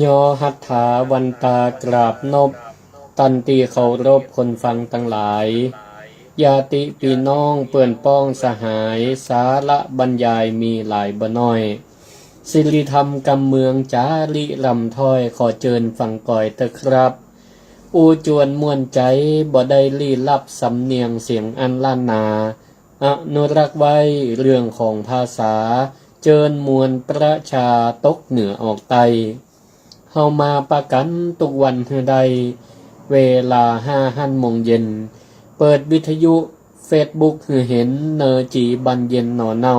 ยอหัตถาวันตากราบนบตันตีเคารพคนฟังทั้งหลายญาติพี่น้องเปื่อนป้องสหายสาระบรรยายมีหลายบ่น้อยศิริธรรมกำเมืองจาริลำถ้อยขอเจิญฟังก่อยเถอะครับอูจวนม่วนใจบ่ได้ลี้ลับสำเนียงเสียงอันล้านนาอนุรักษ์ไว้เรื่องของภาษาเจิญมวลประชาตกเหนือออกใต้เฮามาประกันทุกวันเฮือใดเวลา5 โมงเย็นเปิดวิทยุเฟซบุ๊กเฮือเห็นเนอจีบันเย็นหนอเนา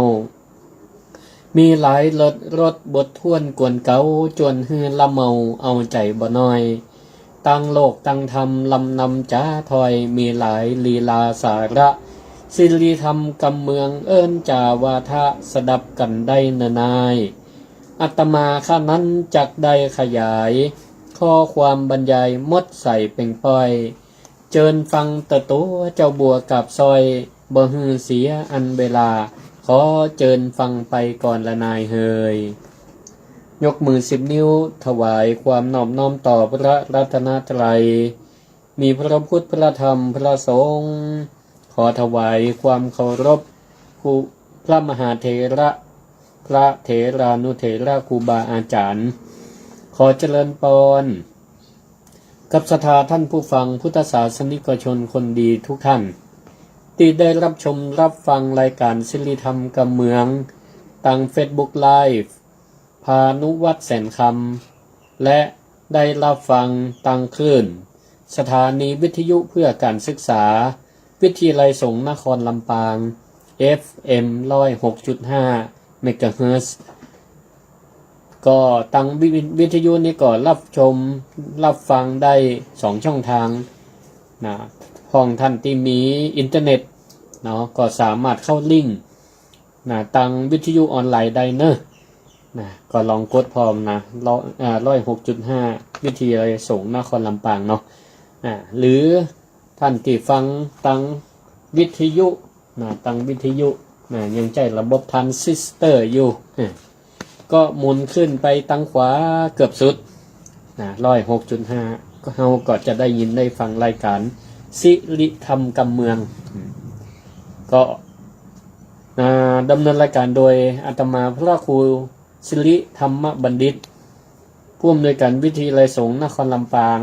มีหลายรถบทท่วนกวนเกาจวนเฮือละเมาเอาใจบ่น้อยตั้งโลกตั้งธรรมลำนำจ้าถอยมีหลายลีลาสาระศิริธรรมกำเมืองเอิ้นจาวาทะสดับกันได้เนนายอาตมาข้านั้นจักได้ขยายข้อความบรรยายมดใส่เป็นป้อยเจิญฟังตะตัวเจ้าบัวกับซอยบ่ฮือเสียอันเวลาขอเจิญฟังไปก่อนละนายเฮยยกมือ10 นิ้วถวายความนอบน้อมต่อพระรัตนตรัยมีพระพุทธพระธรรมพระสงฆ์ขอถวายความเคารพครูพระมหาเถระพระเถรานุเถระครูบาอาจารย์ขอเจริญพรกับศรัทธาท่านผู้ฟังพุทธศาสนิกชนคนดีทุกท่านที่ได้รับชมรับฟังรายการศิริธรรมกำเมืองทาง Facebook Live พานุวัฒน์แสนคำและได้รับฟังทางคลื่นสถานีวิทยุเพื่อการศึกษาวิทยาลัยสงฆ์นครลำปาง FM 106.5 เมกะเฮิรตซ์ก็ตั้งวิทยุนี้ก็รับชมรับฟังได้2 ช่องทางนะของท่านที่มีอินเทอร์เน็ตเนาะก็สามารถเข้าลิงก์นะตั้งวิทยุออนไลน์ได้เนอะนะก็ลองกดพร้อมนะ106.5 วิทยาลัยสงฆ์นครลำปางเนาะหรือท่านที่ฟังตั้งวิทยุนะตั้งวิทยุนะยังใช้ระบบทรานซิสเตอร์อยู่ก็หมุนขึ้นไปตั้งขวาเกือบสุดนะ106.5ก็เราก็จะได้ยินได้ฟังรายการศิริธรรมกำเมืองก็ดำเนินรายการโดยอาตมาพระครูศิริธรรมบัณฑิตผู้อำนวยการวิทยาลัยสงฆ์นครลำปาง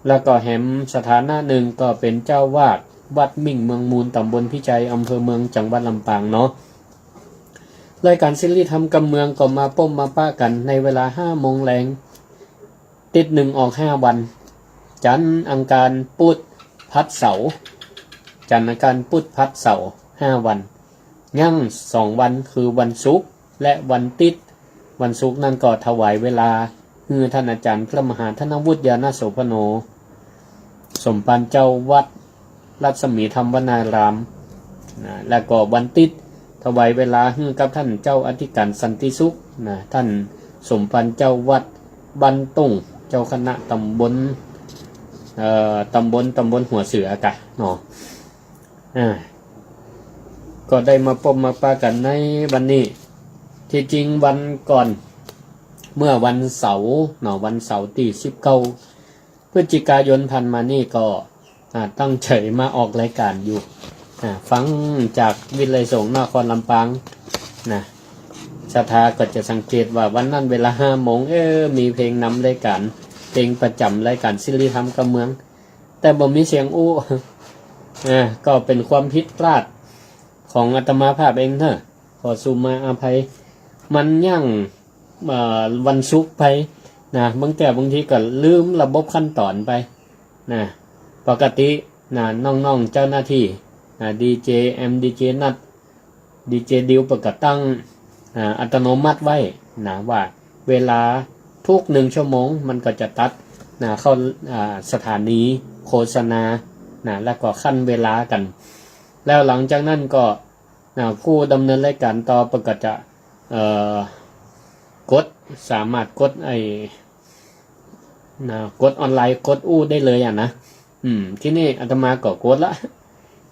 แล้วก็แหมสถานะหนึ่งก็เป็นเจ้าวาดวัดมิ่งเมืองมูลตำบลพิจัยอำเภอเมืองจังหวัดลำปางเนาะรายการศิริธรรมกำเมืองก็มาป้มมาป้ากันในเวลา5 โมงแรงติด1ออก5 วันจันทร์อังคารพุธพัดเสาร์จันทร์อังคารพุธพัดเสาร์5 วันยั่ง2 วันคือวันศุกร์และวันติดวันศุกร์นั่นก็ถวายเวลาคือท่านอาจารย์พระมหาธนวุฒิญาณโสพโนสมปันเจ้าวัดรัศมีธรรมวนารามและก็วันติดถวายเวลาให้กับท่านเจ้าอธิการสันติสุขท่านสมปันเจ้าวัดบันตุงเจ้าคณะตำบลหัวเสือกะเนาะก็ได้มาพบมาปะกันในวันนี้ที่จริงวันก่อนเมื่อวันเสาร์เนาะวันเสาร์ที่19 พฤศจิกายนผ่านมานี่ก็ตั้งใจมาออกรายการอยู่ฟังจากวิทยาลัยสงฆ์นครลำปางนะศรัทธาก็จะสังเกตว่าวันนั้นเวลา5 โมงมีเพลงนำรายการเพลงประจำรายการศิริธรรมกำเมืองแต่บ่มีเสียงอู้ก็เป็นความผิดพลาดของอาตมาภาพเองเถอะขอสุมาอภัยมันยังวันศุกร์ไปนะบางทีก็ลืมระบบขั้นตอนไปนะปกตินะน้องๆเจ้าหน้าที่ดีเจดีเจนัดดีเจดิวประกาศตั้งอัตโนมัติไว้นะว่าเวลาทุก1 ชั่วโมงมันก็จะตัดเข้าสถานีโฆษณาแล้วก็ขั้นเวลากันแล้วหลังจากนั้นก็ผู้ดำเนินรายการต่อประกาศจะสามารถกดกดออนไลน์กดอู้ได้เลยนะที่นี่อาตมาก็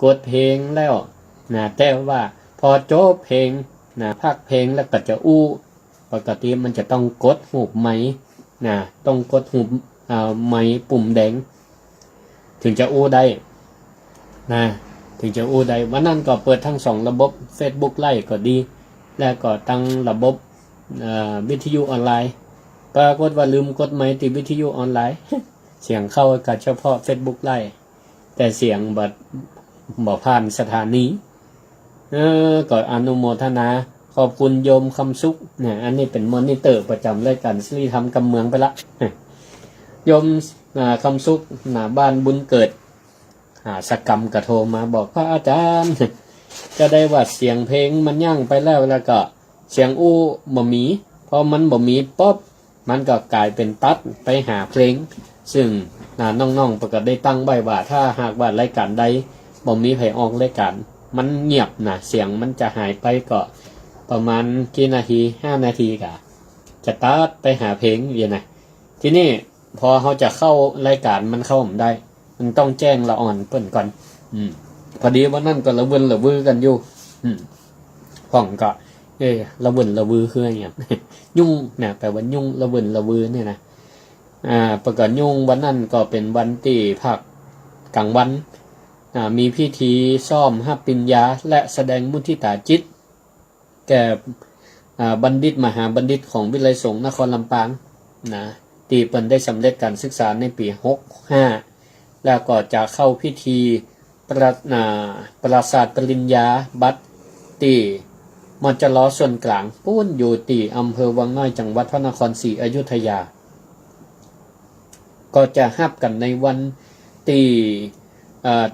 กดเพลงแล้วแต่ว่าพอจบเพลงภาคเพลงแล้วก็จะอู้ปกติมันจะต้องกดหูบไหม นะต้องกดหุบไม้ปุ่มแดงถึงจะอู้ได้นะถึงจะอู้ได้วันนั้นก็เปิดทั้ง2ระบบ Facebook ไลฟ์ก็ดีแล้วก็ตั้งระบบวิทยุออนไลน์ปรากฏว่าลืมกดไมค์ที่วิทยุออนไลน์ เสียงเข้ากับเฉพาะ Facebook ไลฟ์แต่เสียงบ่ผ่านสถานีก็อนุโมทนาขอบคุณโยมคำสุขเนี่ยอันนี้เป็นมอนิเตอร์ประจำรายการสิริธรรมกำเมืองไปละโยมคำสุขบ้านบุญเกิดสกรรมกระโทรมาบอกพระอาจารย์จะได้ว่าเสียงเพลงมันยั่งไปแล้วก็เสียงอู้บ่มีพอมันบ่มีป๊บมันก็กลายเป็นตัดไปหาเพลงซึ่งน้องๆประกาศได้ตั้งไว้ว่าถ้าหากว่ารายการใดบ่มีไผออกรายการมันเงียบเสียงมันจะหายไปก็ประมาณกี่นาที5นาทีก็จะตัดไปหาเพลงอย่างนะทีนี้พอเขาจะเข้ารายการมันเข้าไม่ได้มันต้องแจ้งละอ่อนเปิ้นก่อนพอดีวันนั้นก็ระเวนระวือกันอยู่ห้องก็ระเวนระวือคืออย่างยุ่งเนี่ยแปลว่ายุ่งระเวนระวือเนี่ยนะประกาศยุ่งวันนั้นก็เป็นวันที่ภาคกลางวันมีพิธีซ่อมหับปิญญาและแสดงมุทิตาจิตแก่บัณฑิตมหาบัณฑิตของวิไลสงฆ์นครลำปางนะที่เปิ้นได้สำเร็จการศึกษาในปี65แล้วก็จะเข้าพิธีประสาทปริญญาบัตรที่มจลส่วนกลางปุ้นอยู่ที่อำเภอวังน้อยจังหวัดพระนครศรีอยุธยาก็จะฮับกันในวันที่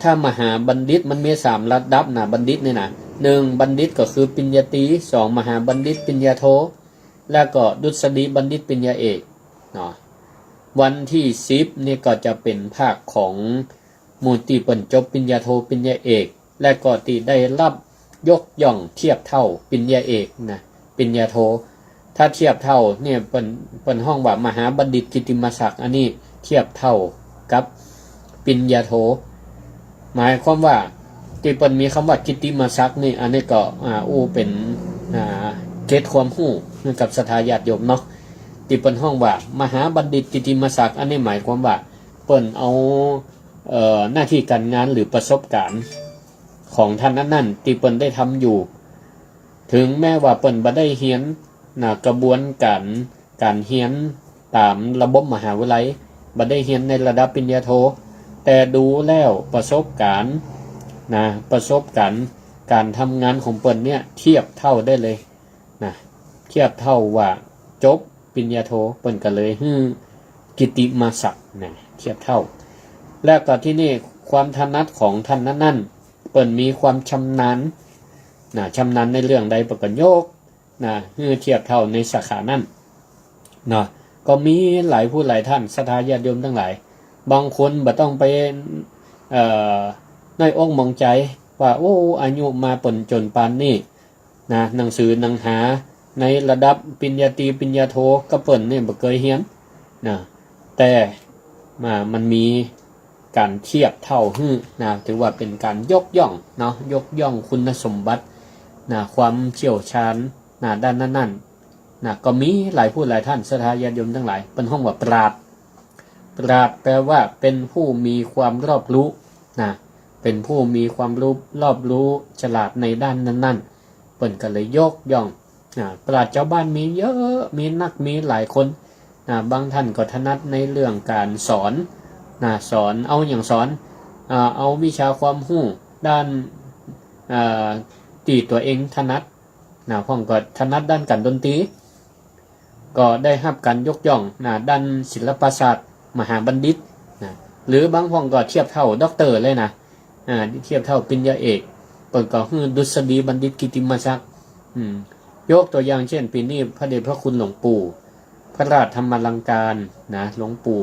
ถ้ามหาบัณฑิตมันมี3ระดับบัณฑิตเนี่ยนะ1บัณฑิตก็คือปริญญาตรี2มหาบัณฑิตปริญญาโทแล้วก็ดุษฎีบัณฑิตปริญญาเอกเนาะวันที่10นี่ก็จะเป็นภาคของหมู่ที่เปิ้นจบปริญญาโทปริญญาเอกและก็ที่ได้รับยกย่องเทียบเท่าปริญญาเอกนะปริญญาโทถ้าเทียบเท่าเนี่ยเปิ้นห้องว่ามหาบัณฑิตกิตติมศักดิ์อันนี้เทียบเท่ากับปริญญาโทหมายความว่าที่เปิ้นมีคำว่ากิตติมศักดิ์นี่อันนี้ก็เป็นเกตความรู้กับสถาญาติโยมเนาะที่เปิ้นห้องว่ามหาบัณฑิตกิตติมศักดิ์อันนี้หมายความว่าเปิ้นเอาหน้าที่การงานหรือประสบการณ์ของท่านนั้นที่เปิ้นได้ทำอยู่ถึงแม้ว่าเปิ้นบ่ได้เรียนกระบวนการเรียนตามระบบมหาวิทยาลัยบ่ได้เรียนในระดับปริญญาโทแต่ดูแล้วประสบการณ์การทำงานของเปิ้นเนี่ยเทียบเท่าได้เลยเทียบเท่าว่าจบปริญญาโทเปิ้นก็เลยกิตติมศักดิ์เทียบเท่าแล้วก็ที่นี่ความถนัดของท่านนั้นเปิ้นมีความชำนาญในเรื่องใดประกันโยกเทียบเท่าในสาขานั้นก็มีหลายผู้หลายท่านศรัทธาญาติโยมทั้งหลายบางคนบ่ต้องไปในอกมองใจว่าโอ้อายุมาปนจนปานนี้หนังสือหนังหาในระดับปริญญาตรีปริญญาโทก็เปิ้นเนี่ยบ่เคยเรียนแต่มันมีการเทียบเท่าถือว่าเป็นการยกย่องยกย่องคุณสมบัติความเชี่ยวชาญด้านนั้นก็มีหลายผู้หลายท่านศรัทธาญาติโยมทั้งหลายเป็นห้องว่าปราชญ์แปลว่าเป็นผู้มีความรอบรู้เป็นผู้มีความรอบรู้ฉลาดในด้านนั้นเปิ้นก็เลยยกย่องปราชญ์เจ้าบ้านมีเยอะมีหลายคนบางท่านก็ถนัดในเรื่องการสอนเอาอย่างสอนเอาวิชาความรู้ด้านที่ตัวเองถนัดพ่องก็ถนัดด้านการดนตรีก็ได้รับการยกย่องด้านศิลปศาสตร์มหาบัณฑิตหรือบางพ่องก็เทียบเท่าด็อกเตอร์เลยเทียบเท่าปริญญาเอกเปิดก็คือดุษฎีบัณฑิตกิตติมศักดิ์ยกตัวอย่างเช่นปีนี้พระเดชพระคุณหลวงปู่พระราชธรรมลังการหลวงปู่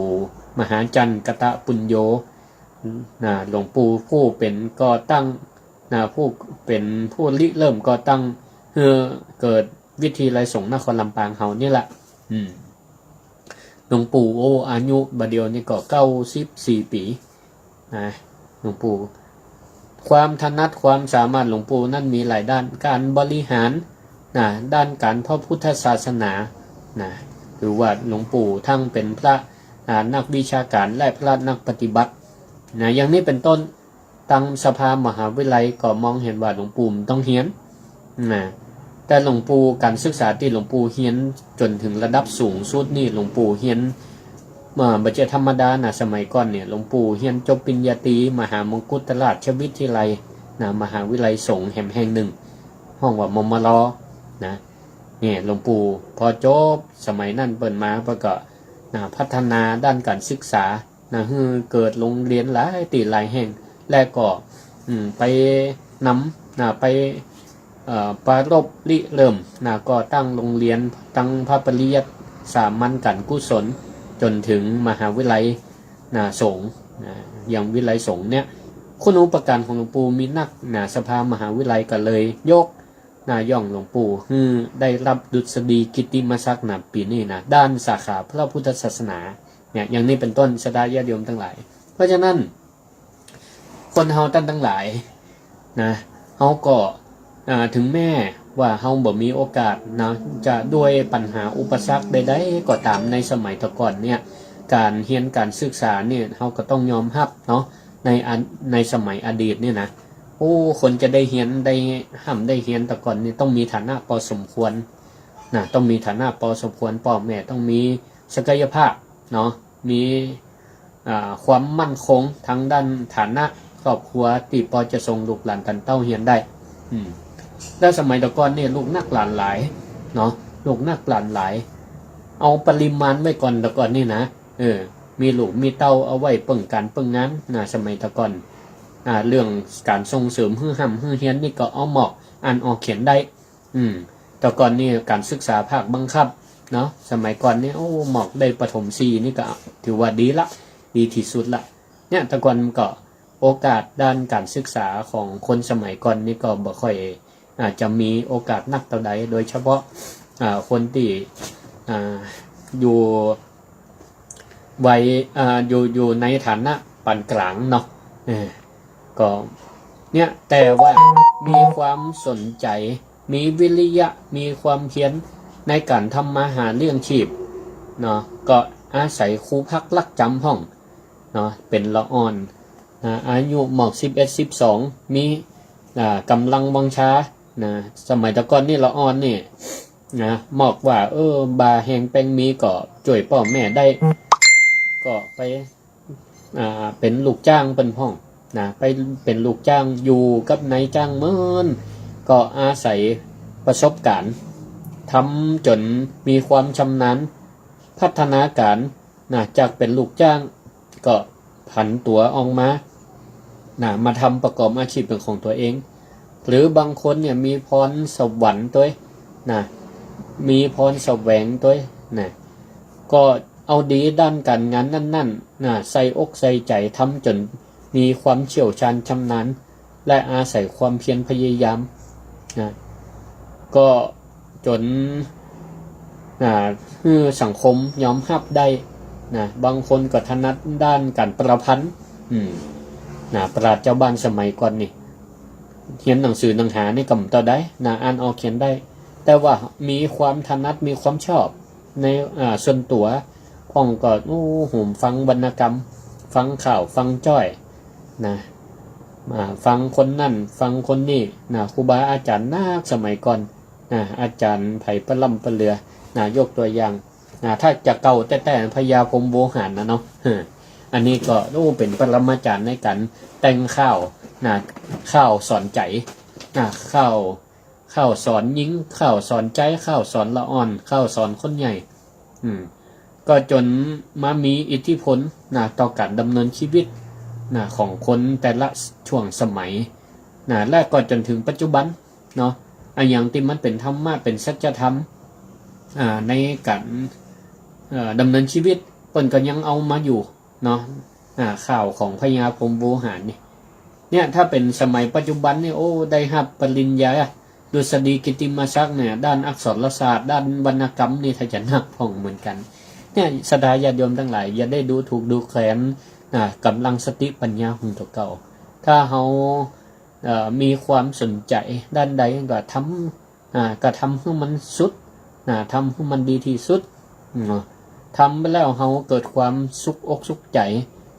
มหาจันทร์กตปุญโญหลวงปู่ผู้เป็นก่อตั้งผู้เป็นผู้ริเริ่มก่อตั้งเกิดวิทยาลัยสงฆ์นครลำปางเฮานี่แหละหลวงปู่อายุบัดเดียวนี่ก็94ปีหลวงปู่ความถนัดความสามารถหลวงปู่นั่นมีหลายด้านการบริหารด้านการพระพุทธศาสนา หรือว่าหลวงปู่ทั้งเป็นพระนักวิชาการและพระนักปฏิบัตินะอย่างนี้เป็นต้นตั้งสภามหาวิทยาลัยก็มองเห็นว่าหลวงปู่ต้องเฮียนนะแต่หลวงปู่การศึกษาที่หลวงปู่เฮียนจนถึงระดับสูงสุดนี่หลวงปู่เฮียนบัจเจธรรมดานะสมัยก่อนเนี่ยหลวงปู่เฮียนจบปริญญาตรีมหามงกุฎราชวิทยาลัยนะมหาวิทยาลัยสงฆ์แห่งหนึ่งห้องว่ามมลนะเนี่ยหลวงปู่พอจบสมัยนั้นเปิดมาประกอบพัฒนาด้านการศึกษาเกิดโรงเรียนหลายตีหลายแห่งและก็ไปนำไปปรารภริเริ่มก็ตั้งโรงเรียนตั้งพระปริยัติสามัญกันกุศลจนถึงมหาวิทยาลัยสงฆ์อย่างวิทยาลัยสงฆ์เนี่ยคุณอุปการของหลวงปู่มีนักสภามหาวิทยาลัยก็เลยยกย่องหลวงปู่ได้รับดุษฎีกิตติมศักดิ์ปีนี้ด้านสาขาพระพุทธศาสนาเนี่ยอย่างนี้เป็นต้นสดาญาติโยมทั้งหลายเพราะฉะนั้นคนเฮาท่านทั้งหลายเฮาก็ถึงแม้ว่าเฮาบ่มีโอกาสจะด้วยปัญหาอุปสรรคใดๆก็ตามในสมัยตะก่อนเนี่ยการเรียนการศึกษาเนี่ยเฮาก็ต้องยอมรับเนาะในสมัยอดีตเนี่ยนะคนจะได้เรียนได้ได้เรียนตะก่อนนี่ต้องมีฐานะพอสมควรต้องมีฐานะพอสมควรพ่อแม่ต้องมีศักยภาพเนาะมีความมั่นคงทั้งด้านฐานะครอบครัวที่พอจะส่งลูกหลานตันเต้าเรียนได้แล้วสมัยตะก่อนเนี่ยลูกนักหลานหลายเนาะลูกนักหลานหลายเอาปริมาณไว้ก่อนตะก่อนนี่นะมีลูกมีเต้าเอาไว้เปิ่งการเปิ่งงานสมัยตะก่อนเรื่องการส่งเสริมฮื้อห่ำฮื้อเฮียนนี่ก็เอาเหมาะอ่านออกเขียนได้แต่ก่อนนี่การศึกษาภาคบังคับเนาะสมัยก่อนนี่เหมาะได้ประถม4นี่ก็ถือว่าดีละดีที่สุดละเนี่ยแต่ก่อนก็โอกาสด้านการศึกษาของคนสมัยก่อนนี่ก็บ่ค่อยอาจจะมีโอกาสนักเท่าใดโดยเฉพาะคนที่อยู่วัยอยู่ในฐานะปานกลางเนาะก็เนี่ยแต่ว่ามีความสนใจมีวิริยะมีความเพียรในการทำมาหาเลี้ยงชีพเนาะก็อาศัยครูพักลักจำห้องเนาะเป็นละอ่อนอายุหมอก11-12มีกำลังวังชาสมัยตะก่อนนี่ละอ่อนนี่หมอกว่าบาแหงแป้งมีก็ช่วยพ่อแม่ได้ก็ไปเป็นลูกจ้างเป็นห้องไปเป็นลูกจ้างอยู่กับนายจ้างเมื่อนก็อาศัยประสบการณ์ทำจนมีความชำนาญพัฒนาการจากเป็นลูกจ้างก็ผันตัวออกมาทำประกอบอาชีพเป็นของตัวเองหรือบางคนเนี่ยมีพรสวรรค์ตัวมีพรแสวงตัวก็เอาดีด้านการงานนั่นใส่อกใส่ใจทำจนมีความเชี่ยวชาญชำนาญและอาศัยความเพียรพยายามก็จนสังคมยอมรับได้บางคนก็ถนัดด้านการประพันธ์ปราชญ์เจ้าบ้านสมัยก่อนนี่เขียนหนังสือหนังหานี่กำต่อได้อ่านออกเขียนได้แต่ว่ามีความถนัดมีความชอบในส่วนตัวพ่องก็หูฟังวรรณกรรมฟังข่าวฟังจ้อยฟังคนนั่นฟังคนนี่ครูบาอาจารย์นักสมัยก่อนอาจารย์ไผ่ประล่ำประเลือยกตัวอย่างถ้าจะเก่าแต่พญาพรหมโวหารเนาะอันนี้ก็เป็นปรมาจารย์ในการแต่งข้าวสอนใจข้าวสอนหญิงข้าวสอนใจข้าวสอนละอ่อนข้าวสอนคนใหญ่ก็จนมามีอิทธิพลต่อการดำเนินชีวิตของคนแต่ละช่วงสมัยและก็จนถึงปัจจุบันเนาะอย่างที่มันเป็นธรรมะเป็นสัจธรรมในการดำเนินชีวิตเพิ่นก็ยังเอามาอยู่เนาะข่าวของพญาพรหมโวหารเนี่ยถ้าเป็นสมัยปัจจุบันนี่ได้รับปริญญาดุษฎีกิตติมศักดิ์เนี่ยด้านอักษรศาสตร์ด้านวรรณกรรมนี่ถ้าจะนักพ่องเหมือนกันเนี่ยศรัทธาญาติโยมทั้งหลายอย่าได้ดูถูกดูแคลนกำลังสติปัญญาของตัวเก่าถ้าเฮามีความสนใจด้านใดก็ทำให้มันสุดทำให้มันดีที่สุด เนาะทำไปแล้วเฮาเกิดความสุขอกสุขใจ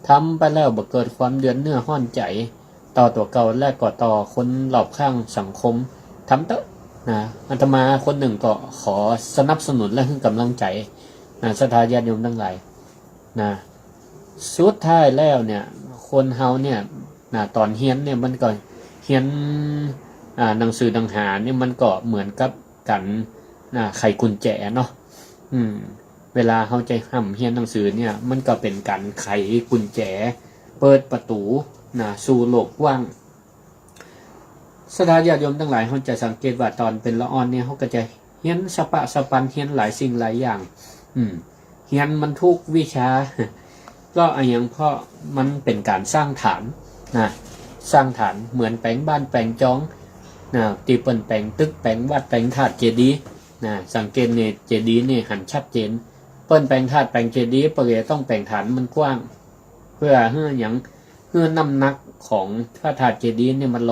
ทำไปแล้วบ่เกิดความเดือดเนื้อห้อนใจต่อตัวเก่าและก็ต่อคนรอบข้างสังคมทำเถอะนะอาตมาคนหนึ่งก็ขอสนับสนุนและให้กำลังใจนะศรัทธาญาติโยมทั้งหลายนะสุดท้ายแล้วเนี่ยคนเฮาเนี่ยนะตอนเฮียนเนี่ยมันก็เฮียนหนังสือหนังหาเนี่ยมันก็เหมือนกับกันไขกุญแจเนาะเวลาเฮาใจห้ำเฮียนหนังสือเนี่ยมันก็เป็นการไขกุญแจเปิดประตูสู่โลกกว้างศรัทธาญาติโยมทั้งหลายเขาจะสังเกตว่าตอนเป็นละอ่อนเนี่ยเขาก็จะเฮียนสปะสปันเฮียนหลายสิ่งหลายอย่างเฮียนมันทุกวิชาก็อย่างเพราะมันเป็นการสร้างฐานสร้างฐานเหมือนแปลงบ้านแปลงจ้องตีเปิลแปลงตึกแปลงวัดแปลงธาตุเจดีย์สังเกตเนี่ยเจดีย์เนี่ยหันชัดเจนเปิ้นแปลงธาตุแปลงเจดีย์เปลี่ยต้องแปลงฐานมันกว้างเพื่อให้อย่างเพื่อน้ำหนักของพระธาตุเจดีย์เนี่ยมัน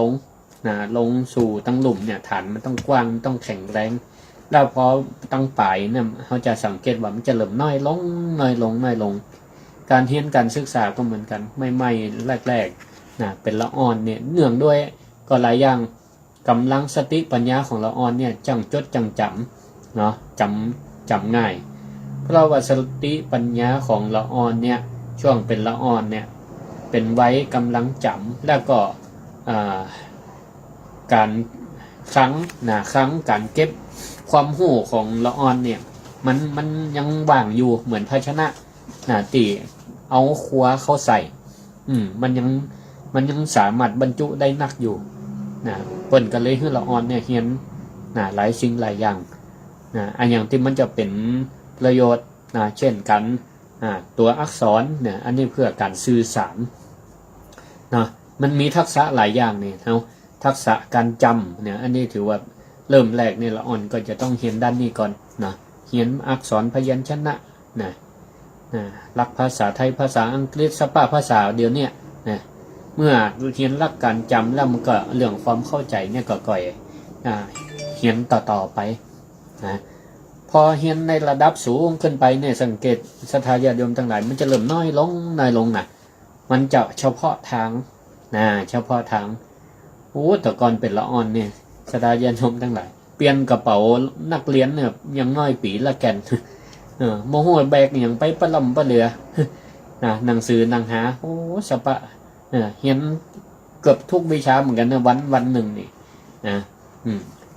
ลงสู่ตั้งหลุมเนี่ยฐานมันต้องกว้างต้องแข็งแรงแล้วพอตั้งปลายเนี่ยเขาจะสังเกตว่ามันจะเริ่มน้อยลงการเรียนการศึกษาก็เหมือนกันไม่แรกเป็นละอ่อนเนี่ยเนื่องด้วยก็หลายอย่างกำลังสติปัญญาของละอ่อนเนี่ยจังจดจังจำเนาะจำง่ายเพราะว่าสติปัญญาของละอ่อนเนี่ยช่วงเป็นละอ่อนเนี่ยเป็นไว้กำลังจำแล้วก็การครั้งการเก็บความหูของละอ่อนเนี่ยมันยังว่างอยู่เหมือนภาชนะตีเอาครัวเข้าใส่มันยังสามารถบรรจุได้นักอยู่เปิ้นก็เลยให้ละอ่อนเนี่ยเฮียนหลายสิ่งหลายอย่างอันอย่างที่มันจะเป็นประโยชน์เช่นกันตัวอักษรเนี่ยอันนี้เพื่อการสื่อสารมันมีทักษะหลายอย่างเนี่ยทักษะการจำเนี่ยอันนี้ถือว่าเริ่มแรกเนี่ยละอ่อนก็จะต้องเรียนด้านนี้ก่อนเรียนอักษรพยัญชนะหลักภาษาไทยภาษาอังกฤษสภาภาษาเดี๋ยวนี้เมื่อเรียนหลักการจำแล้วมันก็เรื่องความเข้าใจเนี่ยก็ก่อยเรียนต่อไปพอเรียนในระดับสูงขึ้นไปเนี่ยสังเกตศรัทธาญาติโยมทั้งหลายมันจะเริ่มน้อยลงมันจะเฉพาะทางแต่ก่อนเป็นละอ่อนเนี่ยศรัทธาญาติโยมทั้งหลายเปลี่ยนกระเป๋านักเรียนเนี่ยยังน้อยปีละแก่นโมโหแบกอย่างไปปะลำปะเรือหนังสือหนังหาสปะเห็นเกือบทุกวิชาเหมือนกันนะวันหนึ่งนี่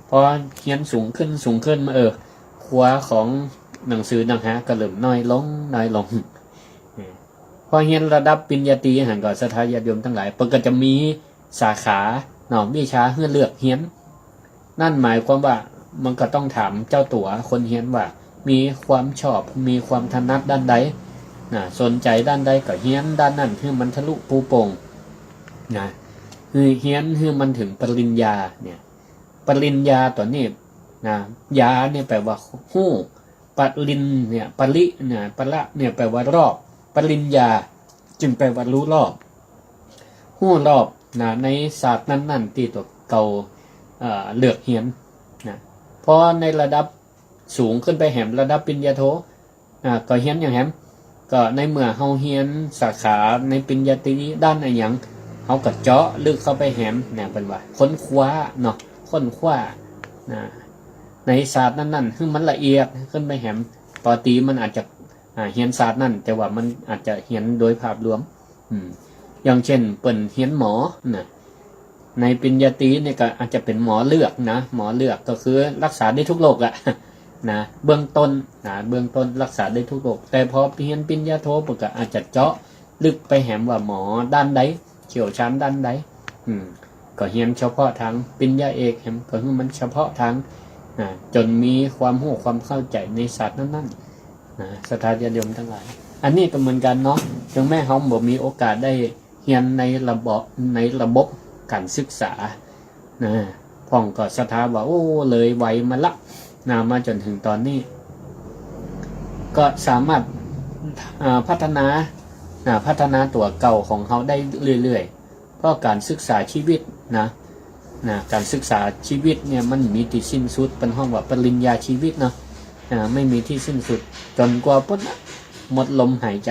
พอเขียนสูงขึ้นครัวของหนังสือหนังหาก็เริ่มน้อยลงพอเห็นระดับปริญญาตรีหันก่อนศรัทธาญาติโยมทั้งหลายเพิ่นก็จะมีสาขาวิชาให้เลือกเรียนนั่นหมายความว่ามันก็ต้องถามเจ้าตัวคนเรียนว่ามีความชอบมีความถนัดด้านใดสนใจด้านใดก็เรียนด้านนั้นคือมันทะลุปูโป่งคือเรียนคือมันถึงปริญญาเนี่ยปริญญาตัวนี้ยาเนี่ยแปลว่าหู้ปริญเนี่ยปริเนี่ยปละเนี่ยแปลว่ารอบปริญญาจึงแปลว่ารู้รอบหู้รอบในศาสตร์นั้นที่ตัวเก่าเลือกเรียนเพราะในระดับสูงขึ้นไปแหมระดับปริญญาโทก็เรียนอย่างแหมก็ในเมื่อเฮาเรียนสาขาในปริญญาตรีด้านอะไรอย่างเฮาก็เจาะลึกเข้าไปแหมเนี่ยเป็นว่าค้นคว้าในศาสตร์นั้นๆคือมันละเอียดขึ้นไปแหมปกติมันอาจจะเรียนศาสตร์นั่นแต่ว่ามันอาจจะเรียนโดยภาพรวมอย่างเช่นเปิ้นเรียนหมอในปริญญาตรีเนี่ยก็อาจจะเป็นหมอเลือกหมอเลือกก็คือรักษาได้ทุกโรคแหละเบื้องต้นรักษาได้ทุกโรคแต่พอเรียนปริญญาโทปุ๊บก็อาจจะเจาะลึกไปแหมว่าหมอด้านใดเชี่ยวชาญด้านใดก็เรียนเฉพาะทางปริญญาเอกแหมก็คือมันเฉพาะทางจนมีความรู้ความเข้าใจในศาสตร์นั้นศรัทธาญาติโยมทั้งหลายอันนี้ก็เหมือนกันเนาะถึงแม้เฮาบ่มีโอกาสได้เรียนในระบบการศึกษาพ่องก็ศรัทธาว่าเลยไวมาละมาจนถึงตอนนี้ก็สามารถพัฒนาตัวเก่าของเขาได้เรื่อยๆเพราะการศึกษาชีวิตการศึกษาชีวิตเนี่ยมันมีที่สิ้นสุดเป็นห้องว่าปริญญาชีวิต ไม่มีที่สิ้นสุดจนกว่าปุ๊บหมดลมหายใจ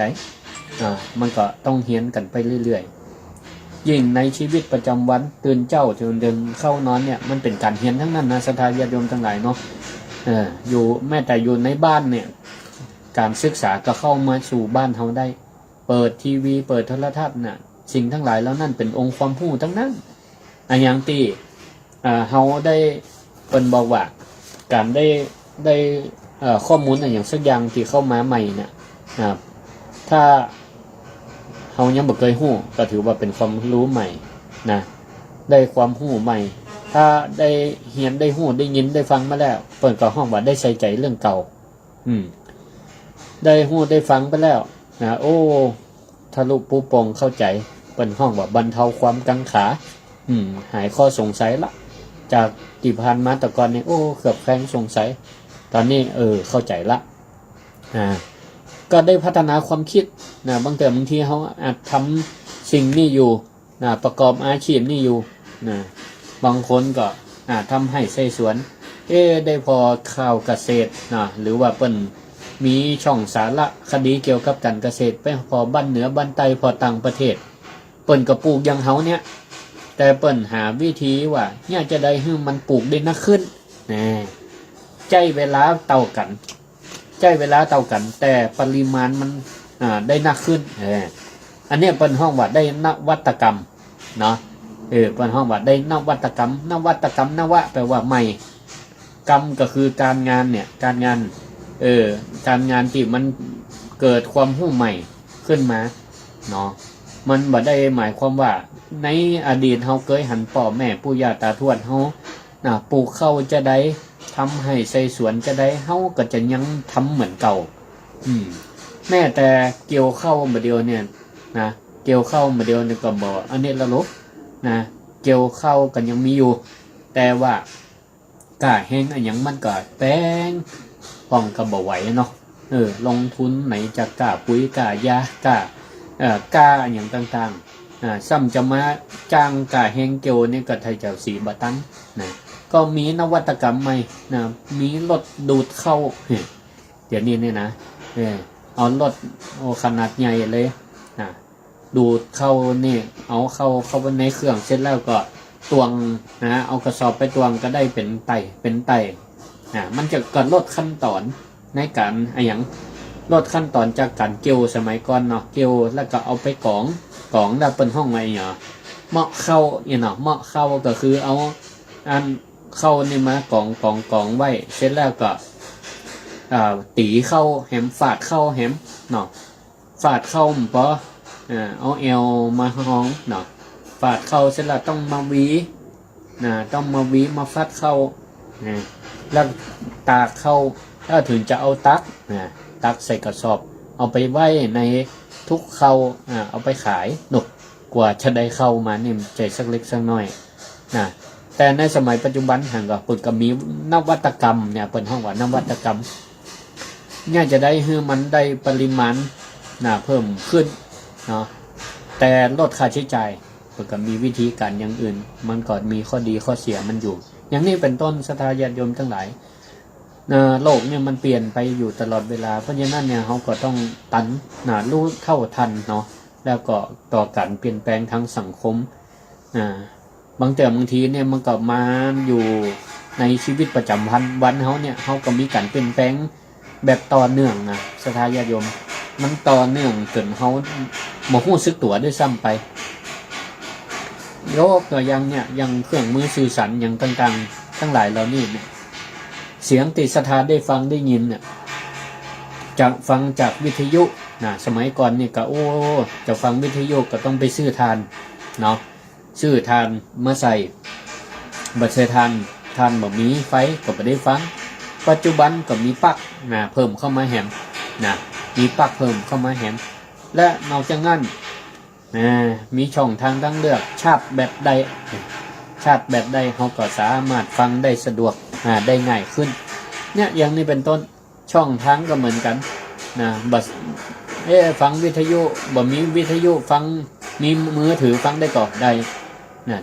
มันก็ต้องเฮียนกันไปเรื่อยๆยิ่งในชีวิตประจำวันตื่นเจ้าจนเดินเข้านอนเนี่ยมันเป็นการเฮียนทั้งนั้นนะศรัทธาญาติโยมทั้งหลายเนาะอยู่แม้แต่อยู่ในบ้านเนี่ยการศึกษาก็เข้ามาสู่บ้านเราได้เปิดทีวีเปิดโทรทัศน์น่ะสิ่งทั้งหลายแล้วนั่นเป็นองค์ความรู้ทั้งนั้นอย่างที่เราได้เป็นบอกว่าการได้ข้อมูลอย่างสักอย่างที่เข้ามาใหม่เนี่ยถ้าเรายังบ่เคยรู้ก็ถือว่าเป็นความรู้ใหม่นะได้ความรู้ใหม่ถ้าได้เรียนได้รู้ได้ยินได้ฟังมาแล้วเปิดก็ห้องว่าได้ใส่ใจเรื่องเก่าได้รู้ได้ฟังไปแล้วโอ้ทะลุปูปองเข้าใจเปิดห้องว่าบรรเทาความกังขาหายข้อสงสัยละจากที่ผ่านมาแต่ก่อนนี่โอ้เกือบแคลงสงสัยตอนนี้เข้าใจละก็ได้พัฒนาความคิดบางทีเขาอาจทำสิ่งนี้อยู่ประกอบอาชีพนี่อยู่บางคนก็ทำให้ไส้สวนได้พอข่าวเกษตรหรือว่าเปิ้นมีช่องสาระคดีเกี่ยวกับการเกษตรไปพอบ้านเหนือบ้านใต้พอต่างประเทศเปิ้นก็ปลูกอย่างเฮาเนี่ยแต่เปิ้นหาวิธีว่าเนี่ยจะได้ให้มันปลูกได้นักขึ้นใจเวลาเท่ากันแต่ปริมาณมันได้นักขึ้นอันนี้เป็นห้องว่าได้นวัตกรรมเนาะเป็นห้องว่าได้นวัตกรรมนวแปลว่าใหม่กรรมก็คือการงานเนี่ยการงานการงานที่มันเกิดความรู้ใหม่ขึ้นมาเนาะมันบ่ได้หมายความว่าในอดีตเฮาเคยหันพ่อแม่ปู่ย่าตาทวดเฮาปลูกข้าวจะได้ทำให้ใส่สวนจะได้เฮาก็จะยังทำเหมือนเก่าแม้แต่เกี่ยวข้าวมาเดียวเนี่ยนะเกี่ยวข้าวมาเดียวเนี่ยก็บ่อันนี้ละลบนะเกี่ยวข้าวกันยังมีอยู่แต่ว่ากล้าแห้งอันยังมันก็แป้งป้องก็บ่ไหวเนาะลงทุนไหนจะกล้าปุ๋ยกล้ายากล้าอย่างต่างๆซ้ำจะมาจ้างกล้าแห้งเกี่ยวนี่ก็ไทยเจ้าสีบะตันนะก็มีนวัตกรรมใหม่มีรถดูดเข้าเดี๋ยวนี้เนี่ยนะเอารถขนาดใหญ่เลยดูดเข้านี่เอาเข้าไปในเครื่องเสร็จแล้วก็ตวงเอากระสอบไปตวงก็ได้เป็นไตมันจะก็ลดขั้นตอนในการอย่างลดขั้นตอนจากการเกี่ยวสมัยก่อนเนาะเกี่ยวแล้วก็เอาไปกองแล้วเป็นห้องไว้เหมาะเข้าเหมาะเข้าก็คือเอาอันเข้านี่มากองไว้เสร็จแล้วก็ตีเข้าแหมฝาดเข้าแหมเนาะฝาดเข้าปอเอาเอวมาห้องเนาะฝาดเข้าเสร็จแล้วต้องมามาฟัดเข้าแล้วตากเข้าถ้าถึงจะเอาตักใส่กระสอบเอาไปไว้ในทุกเข้าเอาไปขายหนุกกว่าจะได้เข้ามานี่ใจสักเล็กสักน้อยแต่ในสมัยปัจจุบันห่างกับเปิดก็มีนวัตกรรมเนี่ยเปิดห้องว่านวัตกรรมเนี่ยจะได้ให้มันได้ปริมาณเพิ่มขึ้นเนาะแต่ลดค่าใช้จ่ายเปิดก็มีวิธีการอย่างอื่นมันก็มีข้อดีข้อเสียมันอยู่อย่างนี้เป็นต้นศรัทธาญาติโยมทั้งหลายโลกเนี่ยมันเปลี่ยนไปอยู่ตลอดเวลาเพราะฉะนั้นเนี่ยเขาก็ต้องรู้เท่าทันเนาะแล้วก็ต่อการเปลี่ยนแปลงทางสังคมบางทีเนี่ยมันก็มาอยู่ในชีวิตประจำวันเขาเนี่ยเขาก็มีการเปลี่ยนแปลงแบบต่อเนื่องศรัทธาญาติโยมมันต่อเนื่องจนเขาบ่รู้สึกตัวด้วยซ้ำไปยกตัวอย่างเนี่ยยังเครื่องมือสื่อสารอย่างต่างๆทั้งหลายเหล่านี้เนี่ยเสียงติศรัทธาได้ฟังได้ยินเนี่ยจะฟังจากวิทยุสมัยก่อนนี่ก็จะฟังวิทยุก็ต้องไปซื้อทานเนาะซื้อทานมาใส่บัตรใส่ทานบ่มีไฟก็ไม่ได้ฟังปัจจุบันก็มีปลั๊กเพิ่มเข้ามาแหมมีปลั๊กเพิ่มเข้ามาแหมและนอกจากนั้นมีช่องทางทั้งเลือกชาร์จแบตได้เขาก็สามารถฟังได้สะดวกได้ง่ายขึ้นเนี่ยอย่างนี้เป็นต้นช่องทางก็เหมือนกันบัตรฟังวิทยุบ่มีวิทยุฟังมีมือถือฟังได้ก็ได้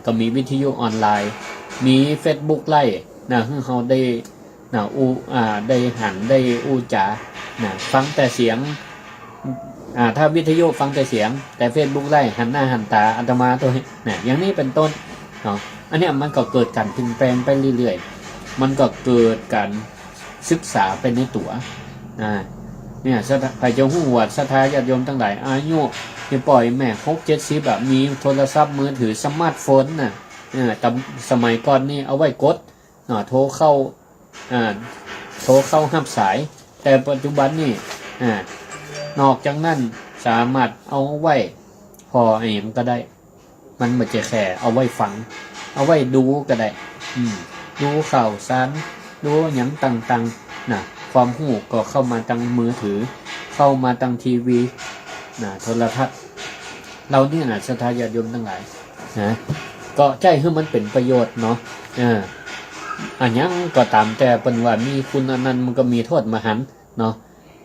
ก็มีวิทยุออนไลน์มี Facebook ไล่ให้เขาได้ นะได้หันได้จานะฟังแต่เสียงถ้าวิทยุฟังแต่เสียงแต่ Facebook ไล่หันหน้าหันตาอาตมาตัวนี้นะอย่างนี้เป็นต้นเนาะอันนี้มันก็เกิดการเปลี่ยนแปลงไปเรื่อยๆมันก็เกิดการศึกษาไปในตัวเนี่ยไปเจ้าหูวัดศรัทธาญาติโยมทั้งหลายอายุที่ปล่อยแม่60-70แบบมีโทรศัพท์มือถือสมาร์ทโฟนแต่สมัยก่อนนี่เอาไว้กดโทรเข้าหับสายแต่ปัจจุบันนี่นอกจากนั้นสามารถเอาไว้พอเองก็ได้มันไม่ใช่แค่เอาไว้ฟังเอาไว้ดูก็ได้ดูข่าวสารดูอย่างต่างๆความรู้ก็เข้ามาทางมือถือเข้ามาทางทีวีโทรทัศน์เราเนี่ยศรัทธาญาติโยมทั้งหลายก็ใจให้มันเป็นประโยชน์เนาะอันยังก็ตามแต่เป็นว่ามีคุณอันนั้นมันก็มีโทษมหันต์เนาะ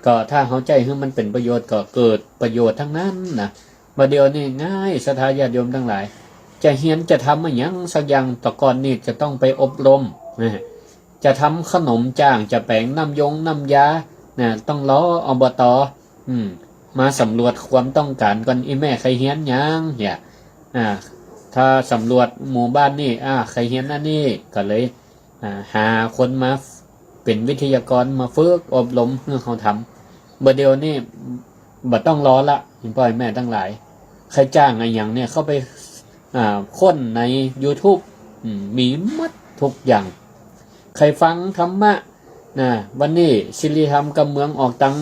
ก็ถ้าเข้าใจให้มันเป็นประโยชน์ก็เกิดประโยชน์ทั้งนั้นนะมาเดียวนี่ง่ายศรัทธาญาติโยมทั้งหลายจะเฮียนจะทำอะไรยังสักอย่างต่อก่อนนี่จะต้องไปอบรมจะทำขนมจ้างจะแปลงน้ำยาต้องล้ออบต.มาสำรวจความต้องการก่อนแม่ใครเฮียนยังเนี่ยถ้าสำรวจหมู่บ้านนี่ใครเฮียนนั่นนี่ก็เลยหาคนมาเป็นวิทยากรมาฝึกอบรมเพื่อเขาทำเดียวนี่บ่ต้องรอละพ่อแม่ทั้งหลายใครจ้างอะไรอย่างเนี่ยเข้าไปค้นใน YouTube มีหมดทุกอย่างใครฟังธรรมะวันนี้ศิริธรรมกำเมืองออกตัง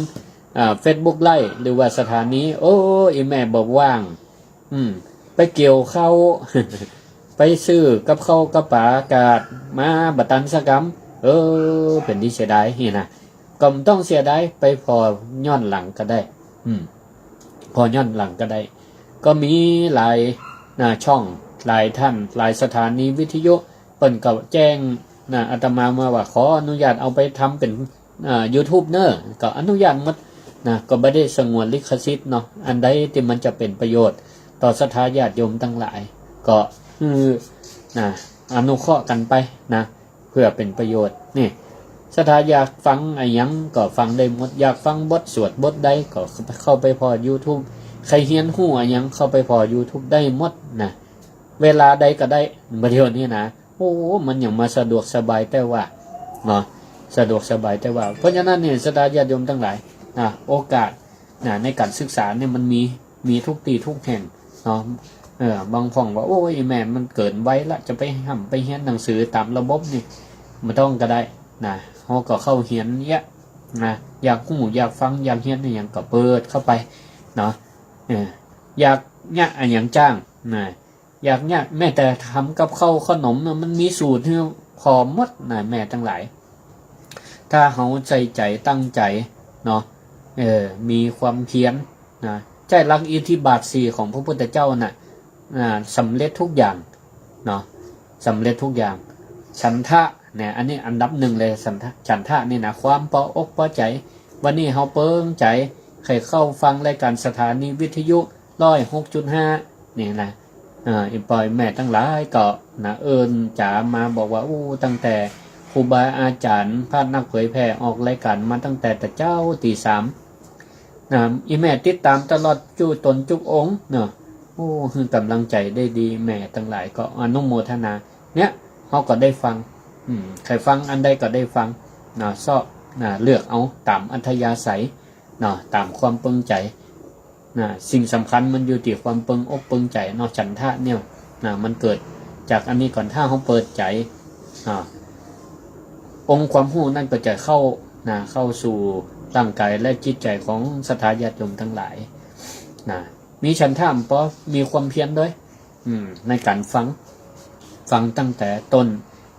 Facebook ไล่หรือว่าสถานีโอ้ยแม่บอกว่างไปเกี่ยวเข้า ไปซื้อกับเข้ากับปากาดมาบัตันสกรรมเป็นที่เสียดายนี่นะก็ต้องเสียดายไปพอย้อนหลังก็ได้พอย้อนหลังก็ได้ก็มีหลายช่องหลายท่านหลายสถานีวิทยุเปิ่นก็แจ้งอาตมาว่าขออนุญาตเอาไปทำเป็นYouTube เนอะก็อนุญาตหมดก็ไม่ได้สงวนลิขสิทธิ์เนาะอันใดที่มันจะเป็นประโยชน์ต่อศรัทธาญาติโยมทั้งหลายก็อนุเคราะห์กันไปเพื่อเป็นประโยชน์นี่ศรัทธาอยากฟังอะไรยังก็ฟังได้หมดอยากฟังบทสวดบทใดก็เข้าไปพอ YouTube ใครเฮียนหู้อะไรยังเข้าไปพอ YouTube ได้หมดเวลาใดก็ได้ประเดี๋ยวนี้โอ้มันอย่างมาสะดวกสบายแต่ว่าเนาะสะดวกสบายแต่ว่าเพราะฉะนั้นเนี่ยศรัทธาญาติโยมทั้งหลายโอกาสในการศึกษาเนี่ยมันมีทุกที่ทุกแห่งเนาะบางพ่องว่าโอ้ยแม่มันเกินไว้ละจะไปไปเรียนหนังสือตามระบบนี่ไม่ต้องก็ได้เขาก็เข้าเรียนเนี้ยอยากหูอยากฟังอยากเรียนอย่างก็เปิดเข้าไปเนาะอยากเนี่ยอย่างจ้างอยากเนี่ยแม่แต่ทำกับข้าวขนมมันมีสูตรที่พอหมดแม่ทั้งหลายถ้าเขาใจตั้งใจเนาะมีความเพียรใจรักอิทธิบาท4ของพระพุทธเจ้าสำเร็จทุกอย่างเนาะสำเร็จทุกอย่างฉันทะเนี่ยอันนี้อันดับหนึ่งเลยฉันทะนี่ความพออกพอใจวันนี้เขาเปิ้งใจใครเข้าฟังรายการสถานีวิทยุ106.5นี่อีปล่อยแม่ทั้งหลายก็จ๋ามาบอกว่าตั้งแต่ครูบาอาจารย์พระนักเผยแผ่ออกรายการมาตั้งแต่เจ้าตี 3อีแม่ติดตามตลอดจู่ตนจุกองเนาะกำลังใจได้ดีแม่ทั้งหลายก็อนุโมทนาเนี่ยเขาก็ได้ฟังใครฟังอันใดก็ได้ฟังเลือกเอาตามอัธยาศัยตามความปึงใจสิ่งสำคัญมันอยู่ที่ความปึงอกปึงใจฉันทะเนี่ยมันเกิดจากอันนี้ก่อนถ้าเขาเปิดใจองค์ความรู้นั่นก็จะเข้าสู่ร่างกายและจิตใจของศรัทธาญาติโยมทั้งหลายมีฉันทะเพราะมีความเพียรด้วยในการฟังตั้งแต่ต้น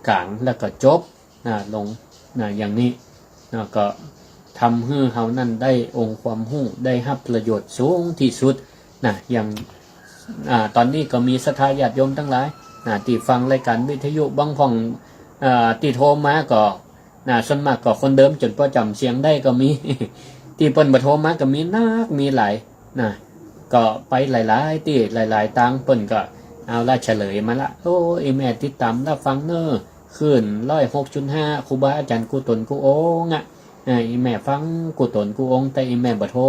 กลางแล้วก็จบลงอย่างนี้ก็ทำให้เขานั่นได้องค์ความรู้ได้รับประโยชน์สูงที่สุดอย่างตอนนี้ก็มีศรัทธาญาติโยมทั้งหลายที่ฟังรายการวิทยุบางพ่องที่โทรมาก็ส่วนมากก็คนเดิมจนพอจำเสียงได้ก็มี ที่เปิ้นบ่โทรมาก็มีหลายก็ไปหลายๆที่หลายๆตังเปิ้นก็เอาละเฉลยมาละโอ้ยแม่ติดตามรับฟังเนอะ ขึ้น106.5ครูบาอาจารย์กูตนกูองอ่ะอีแม่ฟังกูตนกูองแต่อีแม่บ่โทร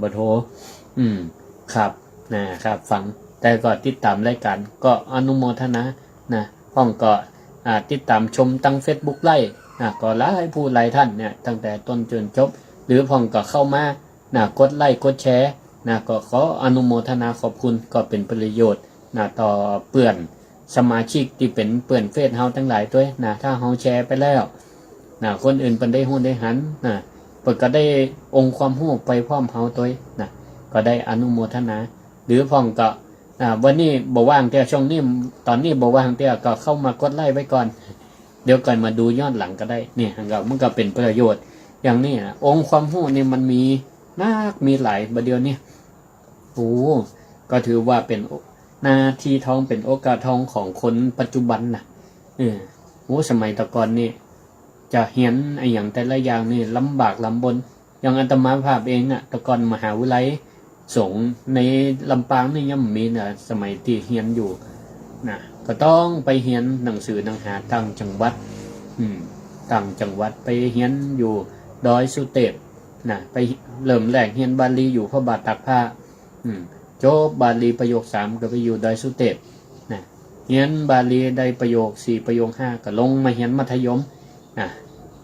บ่โทรครับนะครับฟังแต่ก็ติดตามรายการก็อนุโมทนานะห้องก็ติดตามชมตั้ง Facebook ไล่ก็หลายผู้หลายท่านเนี่ยตั้งแต่ต้นจนจบหรือห้องก็เข้ามากดไลค์กดแชร์ก็ขออนุโมทนาขอบคุณก็เป็นประโยชน์ต่อเปื่อนสมาชิกที่เป็นเปื่อนเฟซเฮาทั้งหลายด้วยถ้าเฮาแชร์ไปแล้วคนอื่นเพิ่นได้ฮู้ได้หันเพิ่นก็ได้องค์ความรู้ไปพร้อมเฮาด้วยก็ได้อนุโมทนาหรือพ่องก็วันนี้บ่ว่างแต่ช่วงนี้ตอนนี้บ่ว่างแต่ก็เข้ามากดไลค์ไว้ก่อนเดี๋ยวก่อนมาดูย้อนหลังก็ได้นี่มันก็เป็นประโยชน์อย่างนี้องค์ความรู้นี่มันมีมีหลายประเดี๋ยวนี้ก็ถือว่าเป็นนาทีทองเป็นโอกาสทองของคนปัจจุบันสมัยตะก่อนนี่จะเห็นไอ้อย่างแต่ละอย่างนี่ลำบากลำบนอย่างอาตมาภาพเองตะก่อนมหาวิทยาลัยสงฆ์ในลำปางนี่ยังมีสมัยที่เรียนอยู่ก็ต้องไปเรียนหนังสือหนังหาต่างจังหวัดต่างจังหวัดไปเรียนอยู่ดอยสุเทพไปเริ่มแรกเรียนบาลีอยู่พระบาทตากผ้าจบบาลีประโยค3ก็ไปอยู่ดอยสุเทพเรียนบาลีได้ประโยค4ประโยค5ก็ลงมาเรียนมัธยม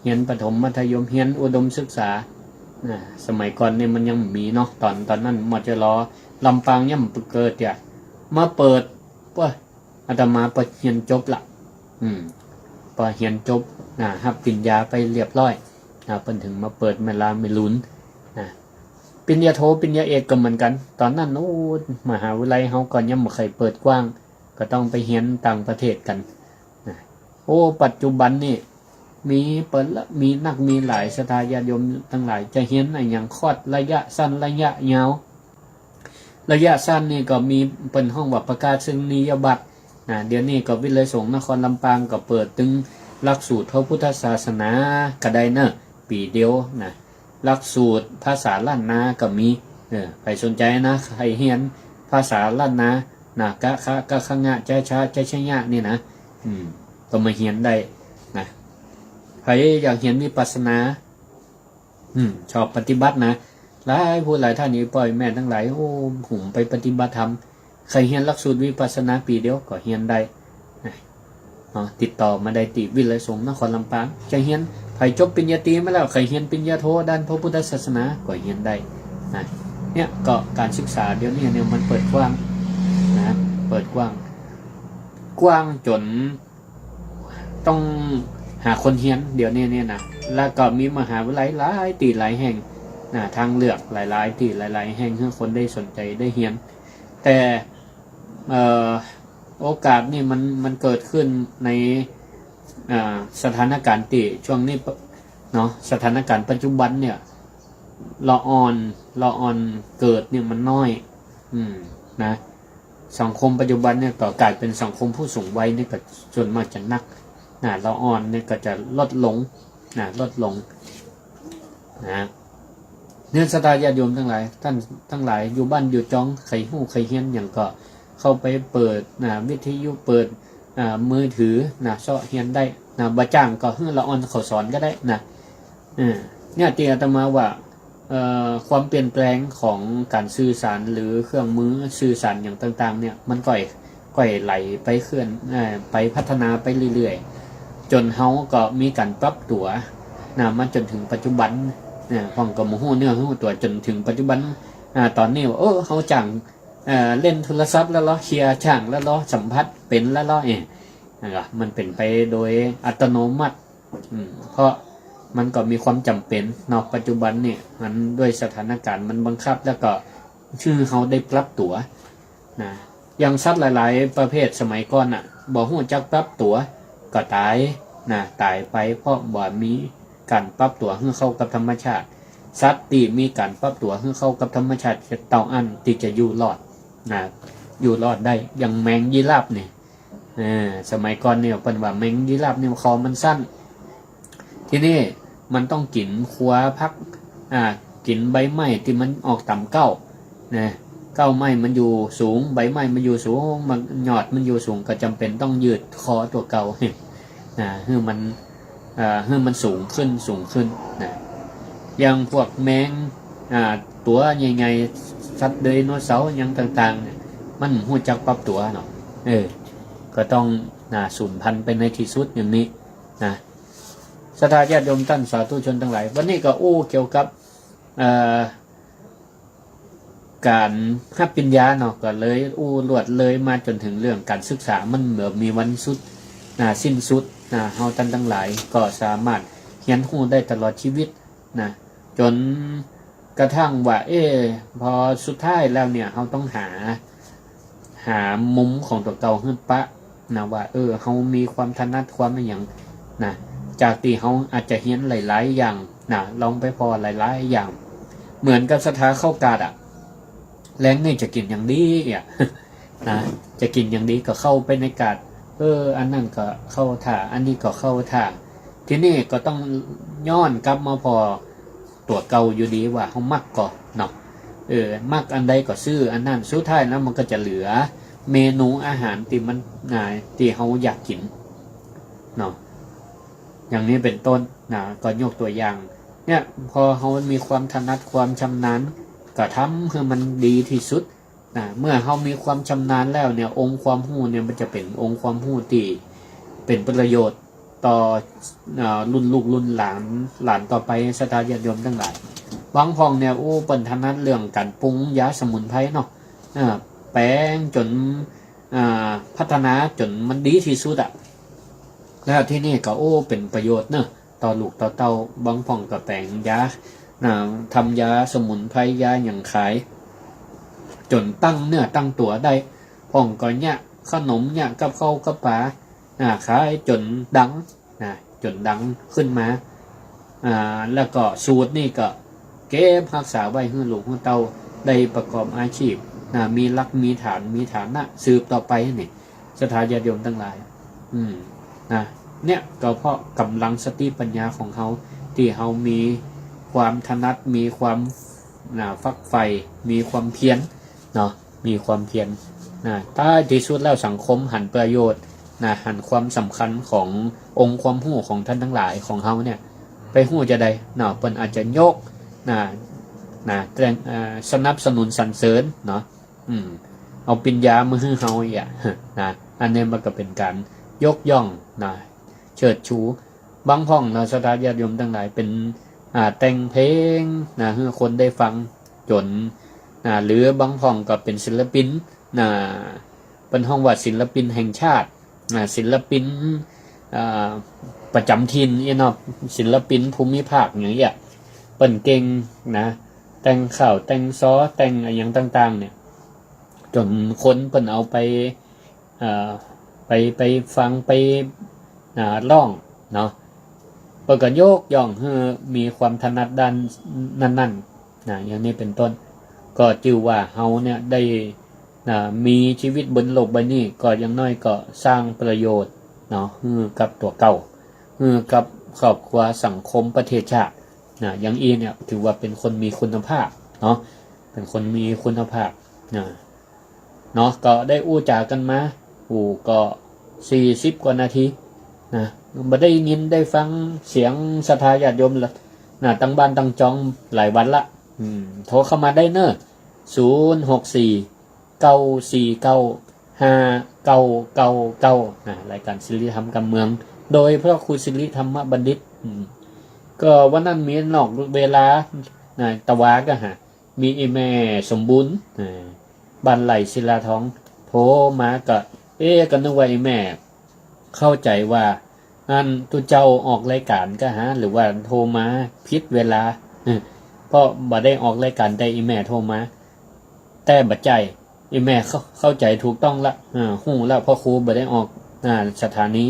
เรียนประถมมัธยมเรียนอุดมศึกษาสมัยก่อนเนี่ยมันยังมีเนาะตอนนั้นมจรลำปางยังเกิดมาเปิดว่าอาตมาปเรียนจบละพอเรียนจบรับปริญญาไปเรียบร้อยเพิ่นถึงมาเปิดเวลาไม่ลุ้นปริญญาโทปริญญาเอกก็เหมือนกันตอนนั้นมหาวิทยาลัยเฮาก็ยังบ่เคยเปิดกว้างก็ต้องไปเรียนต่างประเทศกันปัจจุบันนี่มีเปิดละมีนักมีหลายศรัทธาญาติโยมทั้งหลายจะเห็นอย่างคอร์สระยะสั้นระยะยาวระยะสั้นนี่ก็มีเป็นห้องว่าประกาศนียบัตรเดี๋ยวนี้ก็วิทยาลัยสงฆ์นครลำปางก็เปิดถึงหลักสูตรพระพุทธศาสนาก็ได้ปีเดียวหลักสูตรภาษาล้านนาก็มีใครสนใจใครเรียนภาษาล้านนากะขะงะใจชาใจชะยะนี่ก็มาเรียนได้ใครอยากเห็นวิปัสสนาชอบปฏิบัติหลายผู้หลายท่านนี่ปล่อยแม่ทั้งหลายหุ่มไปปฏิบัติธรรมใครเรียนหลักสูตรวิปัสสนาปีเดียวก็เรียนได้ติดต่อมาได้ที่วิทยาลัยสงฆ์นครลำปางจะเรียนใครจบปริญญาตรีมาแล้วใครเรียนปริญญาโทด้านพระพุทธศาสนาก็เรียนได้เนี่ยก็การศึกษาเดี๋ยวนี้เนี่ยมันเปิดกว้างเปิดกว้างจนต้องหาคนเรียนเดี๋ยวนี้เนี่ยแล้วก็มีมหาวิทยาลัยหลายที่หลายแห่งทางเลือกหลายๆที่หลายๆแห่งให้คนได้สนใจได้เรียนแต่โอกาสนี่มันเกิดขึ้นในสถานการณ์ที่ช่วงนี้สถานการณ์ปัจจุบันเนี่ยละออนเกิดเนี่ยมันน้อยสังคมปัจจุบันเนี่ยก็กลายเป็นสังคมผู้สูงวัยนี่ก็ส่วนมากจะนักละออนเนี่ยก็จะลดลงเนี่ยศรัทธาญาติโยมทั้งหลายท่านทั้งหลายอยู่บ้านอยู่จ้องใครฮู้ใครเฮียนอย่างก็เข้าไปเปิดวิทยุเปิดมือถือเสาะเฮียนได้บ่จ้างก็ให้ละออนเขาสอนก็ได้เนี่ยที่อาตมาว่าความเปลี่ยนแปลงของการสื่อสารหรือเครื่องมือสื่อสารอย่างต่างๆเนี่ยมันก่อยไหลไปเคลื่อนไปพัฒนาไปเรื่อยๆจนเฮาก็มีการปรับตัวมาจนถึงปัจจุบันพ่องก็บ่ฮู้เนื้อฮู้ตัวจนถึงปัจจุบันตอนนี้ว่าเฮาจังเล่นโทรศัพท์แล้วเคลียร์ช่างแล้วสัมผัสเป็นแล้วมันเป็นไปโดยอัตโนมัติเพราะมันก็มีความจำเป็นปัจจุบันเนี่ยมันด้วยสถานการณ์มันบังคับแล้วก็ชื่อเขาได้ปรับตัวอย่างสัตว์หลายๆประเภทสมัยก่อนบ่ฮู้จักปรับตัวก็ตายไปเพราะบ่มีการปรับตัวให้เข้ากับธรรมชาติสัตว์ที่มีการปรับตัวให้เข้ากับธรรมชาติจะต้องอันที่จะอยู่รอดอยู่รอดได้อย่างแมงยีราฟเนี่ยสมัยก่อนเนี่ยเพิ่นว่าแมงยีราฟเนี่ยคอมันสั้นที่นี่มันต้องกินขัวพักกินใบไม้ที่มันออกต่ำเก้าไม้มันอยู่สูงใบไม้มันอยู่สูงมันยอดมันอยู่สูงก็จำเป็นต้องยืดคอตัวเก่า ให้มันให้มันสูงขึ้นนะอย่างพวกแมงตัวใหญ่ๆสัตว์ไดโนเสาร์อย่างต่างๆเนี่ยมันรู้จักปรับตัวเนาะก็ต้องสูญพันธุ์ไปในที่สุดอย่างนี้นะศรัทธาญาติโยมท่านสาธุชนทั้งหลายวันนี้ก็เกี่ยวกับการรับปริญญาเนาะก็เลยลวดเลยมาจนถึงเรื่องการศึกษามันเหมือนมีวันสุดสิ้นสุดเฮาท่านทั้งหลายก็สามารถเรียนรู้ได้ตลอดชีวิตนะจนกระทั่งว่าพอสุดท้ายแล้วเนี่ยเฮาต้องหามุมของตัวเก่าขึ้นปะนะว่าเฮามีความถนัดความอย่างนะจากที่เฮาอาจจะเรียนหลายๆอย่างนะลองไปพอหลายๆอย่างเหมือนกับศรัทธาเข้ากาดแรงนี่จะกินอย่างดีนะจะกินอย่างดีก็เข้าไปในกาดอันนั้นก็เข้าท่าอันนี้ก็เข้าท่าที่นี่ก็ต้องย้อนกลับมาพอตัวเก่าอยู่ดีว่าเขามักก่อนเนาะมักอันใดก็ซื้ออันนั้นสุดท้ายแล้วมันก็จะเหลือเมนูอาหารที่มันที่เขาอยากกินเนาะอย่างนี้เป็นต้นก็ยกตัวอย่างเนี่ยพอเขามีความถนัดความชำนาญก็ทำให้มันดีที่สุดเมื่อเขามีความชำนาญแล้วเนี่ยองค์ความรู้เนี่ยมันจะเป็นองค์ความรู้ที่เป็นประโยชน์ต่อรุ่นลูกรุ่นหลานต่อไปศรัทธาญาติโยมทั้งหลายบางพองเนี่ยเปิ่นถนัดเรื่องการปรุงยาสมุนไพรเนาะแปลงจนพัฒนาจนมันดีที่สุดแล้วที่นี่ก็เป็นประโยชน์เนาะต่อลูกต่อเต้าบางพองก็แปลงยาทำยาสมุนไพรยาอย่างขายจนตั้งเนื้อตั้งตัวได้พ่องก็เนี่ยขนมเนี่ยกับข้าวกับปลาขายจนดังขึ้นมาแล้วก็สูตรนี่ก็เก็บรักษาไว้ให้ลูกให้เต้าได้ประกอบอาชีพมีหลักมีฐานสืบต่อไปนี่ศรัทธาญาติโยมทั้งหลายเนี่ยก็เพราะกำลังสติปัญญาของเขาที่เขามีความถนัดมีความฟักไฟมีความเพียรเนาะมีความเพียรถ้าที่สุดแล้วสังคมหันประโยชน์หันความสำคัญขององค์ความรู้ของท่านทั้งหลายของเขาเนี่ยไปรู้จะได้เปิ้นอาจจะยกสนับสนุนสรรเสริญเนาะเอาปัญญามาให้เขาอันนี้มันก็เป็นการยกย่องเชิดชูบางห้องศรัทธาญาติโยมทั้งหลายเป็นแต่งเพลงให้คนได้ฟังจนหรือบางห้องก็เป็นศิลปินเป็นห้องว่าศิลปินแห่งชาติศิลปินประจำถิ่นศิลปินภูมิภาคอย่างเงี้ยเปิ้นเก่งแต่งข่าวแต่งซ้อแต่งอย่างต่างๆเนี่ยจนคนเปิ้นเอาไปฟังไปร้องเนาะเปิ้นก็ยกย่องให้มีความถนัดด้านนั้นอย่างนี้เป็นต้นก็จื่อว่าเฮาเนี่ยได้มีชีวิตบนโลกใบนี้ก็อย่างน้อยก็สร้างประโยชน์เนาะกับตัวเก่ากับครอบครัวสังคมประเทศชาติอย่างเนี่ยถือว่าเป็นคนมีคุณภาพเนาะเป็นคนมีคุณภาพเนาะก็ได้จากันมาก็40 กว่านาทีบ่ได้ยินได้ฟังเสียงศรัทธาญาติโยมละตั้งบ้านตั้งจองหลายวันละโทรเข้ามาได้เนอะ064-949-5999รายการศิริธรรมการเมืองโดยพระครูศิริธรรมบัณฑิตก็วันนั้นมีนอกเวลาตะวาก็มีอีแม่สมบูรณ์บ้านไหลศิลาทองโทรมาก็ก็นึกว่าอีแม่เข้าใจว่าตุเจ้าออกรายการก็หรือว่าโทรมาผิดเวลาเพราะบ่ได้ออกรายการแต่อีแม่โทรมาแต่บัดใจอีแม่เข้าใจถูกต้องละฮู้แล้วพ่อครูบ่ได้ออกสถานี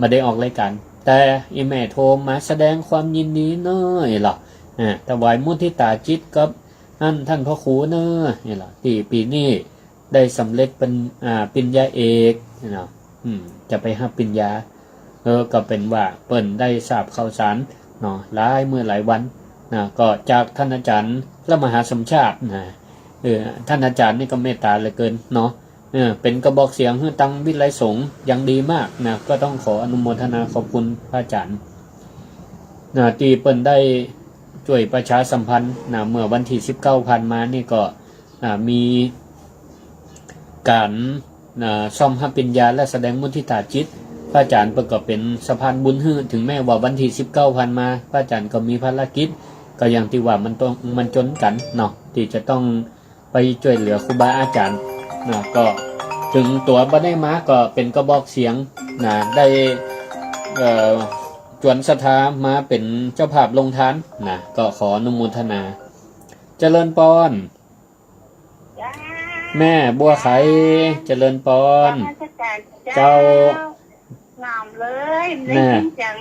บ่ได้ออกรายการแต่อีแม่โทรมาแสดงความยินดีเน้อล่ะถวายมุทิตาจิตกับท่านพ่อครูเน้อนี่ล่ะที่ปีนี้ได้สำเร็จเป็นปริญญาเอกเนาะจะไปรับปริญญาก็เป็นว่าเปิ้นได้ทราบข่าวสารเนาะหลายเมื่อหลายวันก็จากท่านอาจารย์พระมหาสมชาติท่านอาจารย์นี่ก็เมตตาเหลือเกินเนาะ เป็นกระบอกเสียงให้ตั้งวิไลสงฆ์อย่างดีมากนะก็ต้องขออนุโมทนาขอบคุณพระอาจารย์นะที่เปิ้นได้ช่วยประชาสัมพันธ์นะเมื่อวันที่19ผ่านมานี่ก็มีการซ่อมหับปิญญาและแสดงมุทิตาจิตพระอาจารย์ประกอบเป็นสะพานบุญให้ถึงแม้ว่าวันที่19ผ่านมาพระอาจารย์ก็มีภารกิจก็อย่างที่ว่ามันจนกันเนาะที่จะต้องไปช่วยเหลือครูบาอาจารย์นะก็ถึงตัวบ่ได้มาก็เป็นกระบอกเสียงนะได้จวนศรัทธามาเป็นเจ้าภาพลงทานนะก็ขออนุโมทนาเจริญพรแม่บัวไข่เจริญพรเจ้างามเลยได้ยินเสียง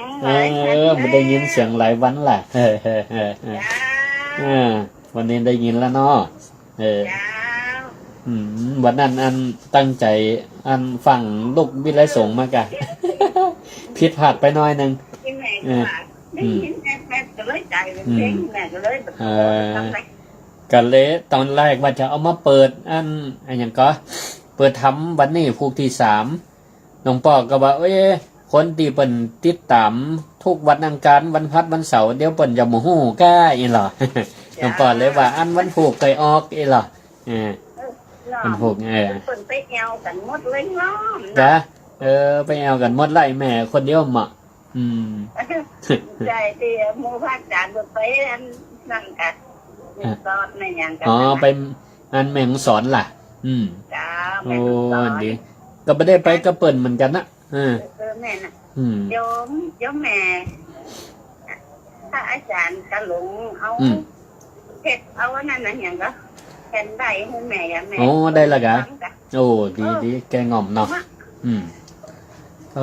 ไม่ได้ยินเสียงหลายวันแหละวันนี้ได้ยินแล้วเนาะวันนั้นอันตั้งใจอันฟังลูกวิไลสงฆ์มากะผิดพลาดไปหน่อยนึงกันเลยตอนแรกว่าจะเอามาเปิดอันอย่างก็เปิดทำวันนี้ภูกที่3น้องปอก็ว่าคนตีเปิ่นติดตามทุกวันอังคารวันพัดวันเสาร์เดี๋ยวเปิ่นจะโมโหก้าอีหรอน้องปอเลยว่าอันวันผูกเคยออกอีหรอมันผูกเปิ่นไปแอวกันหมดเลยเนาะจ้ะไปแอวกันหมดไล่แม่คนเดียวเหมาะใจที่หมู่พระอาจารย์ไปนั่นกันสอนในอย่างกันไปอันแม่งสอนล่ะจ้าโอ้ดีก็ไม่ได้ไปกระเปิ่นเหมือนกันนะแม่น่ะโยมแม่ถ้าอาจารย์กระหลงเอาเผ็ดเอาว่านั่นน่ะอย่างก็แผ่นได้ให้แม่แม่โอ้ได้ละกะโอ้ดีแกงอมเนาะโต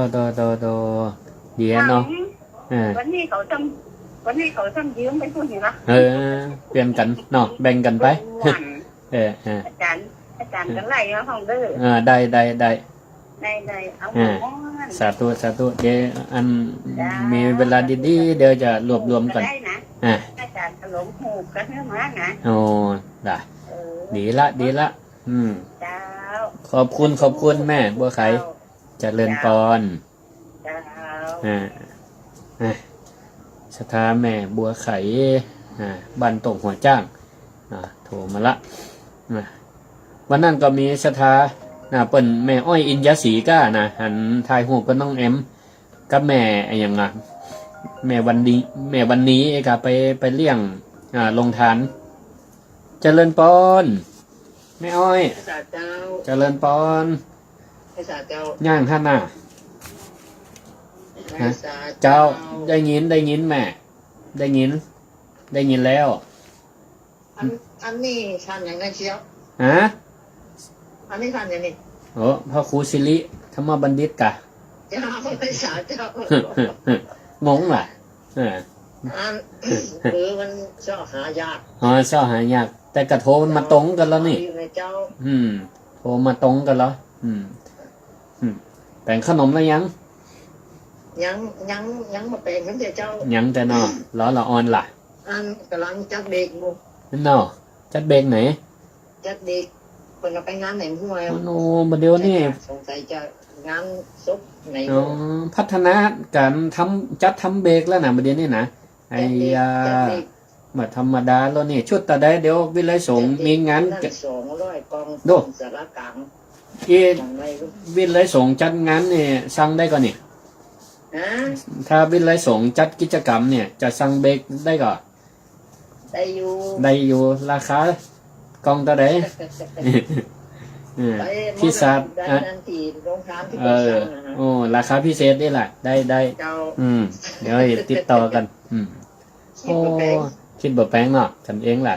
ดีเนาะวันนี้เขาต้องยืมไปพูดอย่างละเปลี่ยนกันเนาะแบ่งกันไปอาจารย์กันไล่ห้องเด้อได้เอาสาธุเดี๋ยวอันมีเวลาดีๆเดี๋ยวจะรวบรวมกันอาจารย์ขนมหูกันเนื้อมานะโอ้ได้ดีละขอบคุณแม่บัวไข่เจริญพรศรัทธาแม่บัวไข่บ้านตกหัวจ้างโทรมาละวันนั้นก็มีศรัทธาเปิ่นแม่อ้อยอินยศรีก้านะหันทายหูก็น้องแอมกับแม่อย่างไงแม่วันนี้ก็ไปเลี้ยงลงทานเจริญพรแม่อ้อยเจริญพรย่างท่านน่ะเจ้าได้ยินแม่ได้ยินแล้วอันนี้ทำอย่างไรเชียวอันนี้ทำอย่างนี้โอ้พระครูสิริธรรมบัณฑิตกะเจ้าภาษาเจ้างงล่ะคือมันชอบหายากชอบหายากแต่กระโทรมันมาตรงกันแล้วนี่โทรมาตรงกันแล้วแต่งขนมแล้วยังมาเป็นกันเจ้ายังแต่นอล้อละออนล่ะกำลังจัดเด็กบุนอจัดเบงไหนจัดเด็กคนเราไปงานไหนมั่วโอ้มาเดี๋ยวนี่สงสัยจะงานซุปไหนพัฒนาการจัดทำเบรกแล้วนะมาเดี๋ยวนี้นะไอ้มาธรรมดาแล้วนี่ชุดตาได้เดี๋ยววิไลสงฆ์มีงาน200กองดูสารกลางวิไลสงฆ์จัดงานเนี่ยสั่งได้ก่อนนี่ถ้าวิไลสงฆ์จัดกิจกรรมเนี่ยจะสั่งเบรกได้ก่อนได้อยู่ราคากองตาได้พิเศษโอ้ราคาพิเศษได้แหละได้เดี๋ยวติดต่อกันโอ้คิดบ่แป้งเนาะทำเองแหละ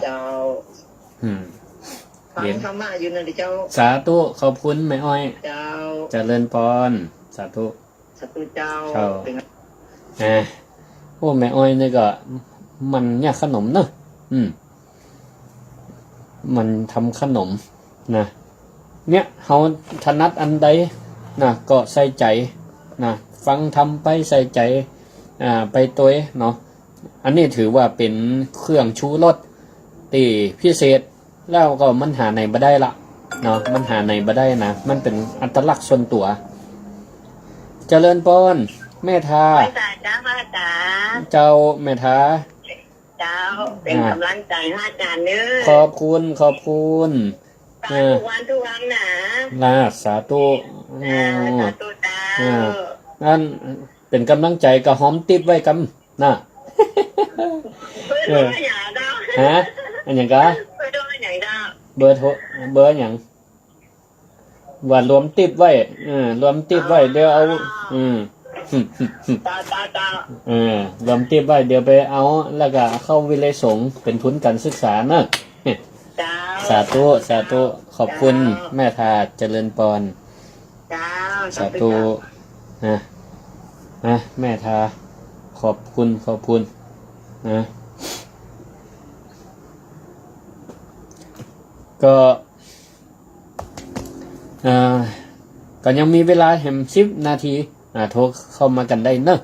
เรียนธรรมะอยู่นั่นดิเจ้าสาธุขอบคุณแม่อ้อยเจริญพรสาธุเจ้าโอ้แม่อ้อยนี่ก็มันเนี่ยขนมเนอะมันทำขนมนะเนี่ยเขาถนัดอันใดนะก็ใส่ใจนะฟังทำไปใส่ใจไปตัวเนาะอันนี้ถือว่าเป็นเครื่องชูรสตีพิเศษแล้วก็มันหาไหนมาได้ละ เนาะมันหาในบ่ได้นะมันเป็นอัตลักษณ์ส่วนตัวเจริญพรแม่ทา ไม่ตายจ้าพ่อจ๋า เจ้าแม่ทา เจ้าเป็นกำลังใจให้อาจารย์เนื้ ขอบคุณขอบคุณ ทุกวันนะ ลาสาธุ สาธุเจ้า นั่นเป็นกำลังใจกับหอมติบไว้กันนะ เพื่อนว่าอย่างเจ้า ฮะอันอย่างกะ เพื่อนว่าอย่างเจ้า เบอร์โทรเบอร์อย่างว่ารวมติบไว้รวมติบไว้เดี๋ยวเอาเจ้ารวมติบไว้เดี๋ยวไปเอาแล้วก็เข้าวิเลยสงฆ์เป็นทุนการศึกษาเนอะ เจ้า สาธุสาธุขอบคุณแม่ทาเจริญพร เจ้า สาธุนะแม่ทาขอบคุณนะก็ก็ยังมีเวลาแหม10 นาทีโทรเข้ามากันได้เนอะ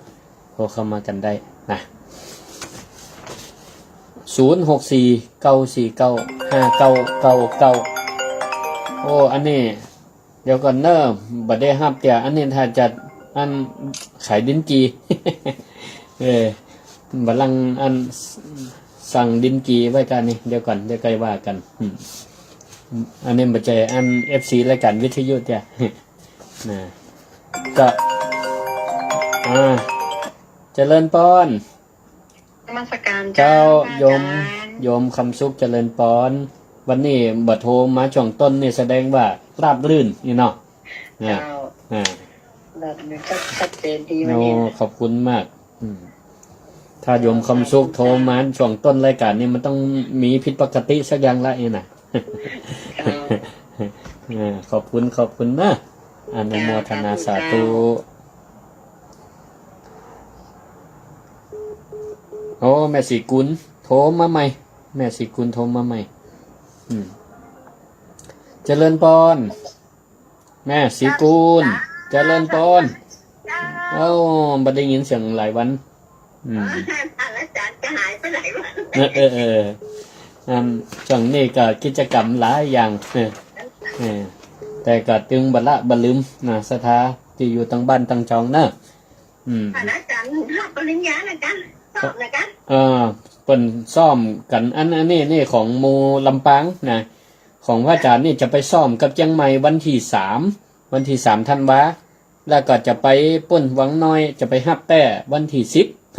โทรเข้ามากันได้นะ0649495999โอ้อันนี้เดี๋ยวก่อนเนอะบัดได้ฮับเตียอันนี้ถ้าจัดอันขายดินจี บัดลังอันสั่งดินจีไว้กันนี่เดี๋ยวก่อนเดี๋ยวใกล้ว่ากันอันนี้บัจจัยอัน FC รายการวิทยุเนี่ย นะก็เจริญพร นมัสการ เจ้าโยมคำสุขเจริญพรวันนี้บัดโทรมาช่วงต้นนี่แสดงว่าราบรื่นนี่เนาะ เจ้าแบบนี้ก็ชัดเจนดีวันนี้ ขอบคุณมากถ้าโยมคำสุขโทรมาช่วงต้นรายการนี่มันต้องมีผิดปกติสักอย่างละนี่นะ ขอบคุณนะอนุโมทนาสาธุโอ้แม่สีกุลโทรมาใหม่แม่สีกุลโทรมาใหม่เจริญพรแม่สีกุลเจริญพรเอ้าบัดได้ยินเสียงหลายวันอาจารย์จะหายไปไหนวะช่วงนี้ก็กิจกรรมหลายอย่างแต่ก็จึงบัดละบัดลืมนะสถาที่อยู่ตั้งบ้านตั้งจองเนอะอาจารย์รับปริญญานะจ๊ะสอบนะจ๊ะเปิ่นซ่อมกันอันนี้ของโมลำปางนะของพระอาจารย์นี่จะไปซ่อมกับเชียงใหม่วันที่3ธันวาแล้วก็จะไปป่นวังน้อยจะไปฮับแต่วันที่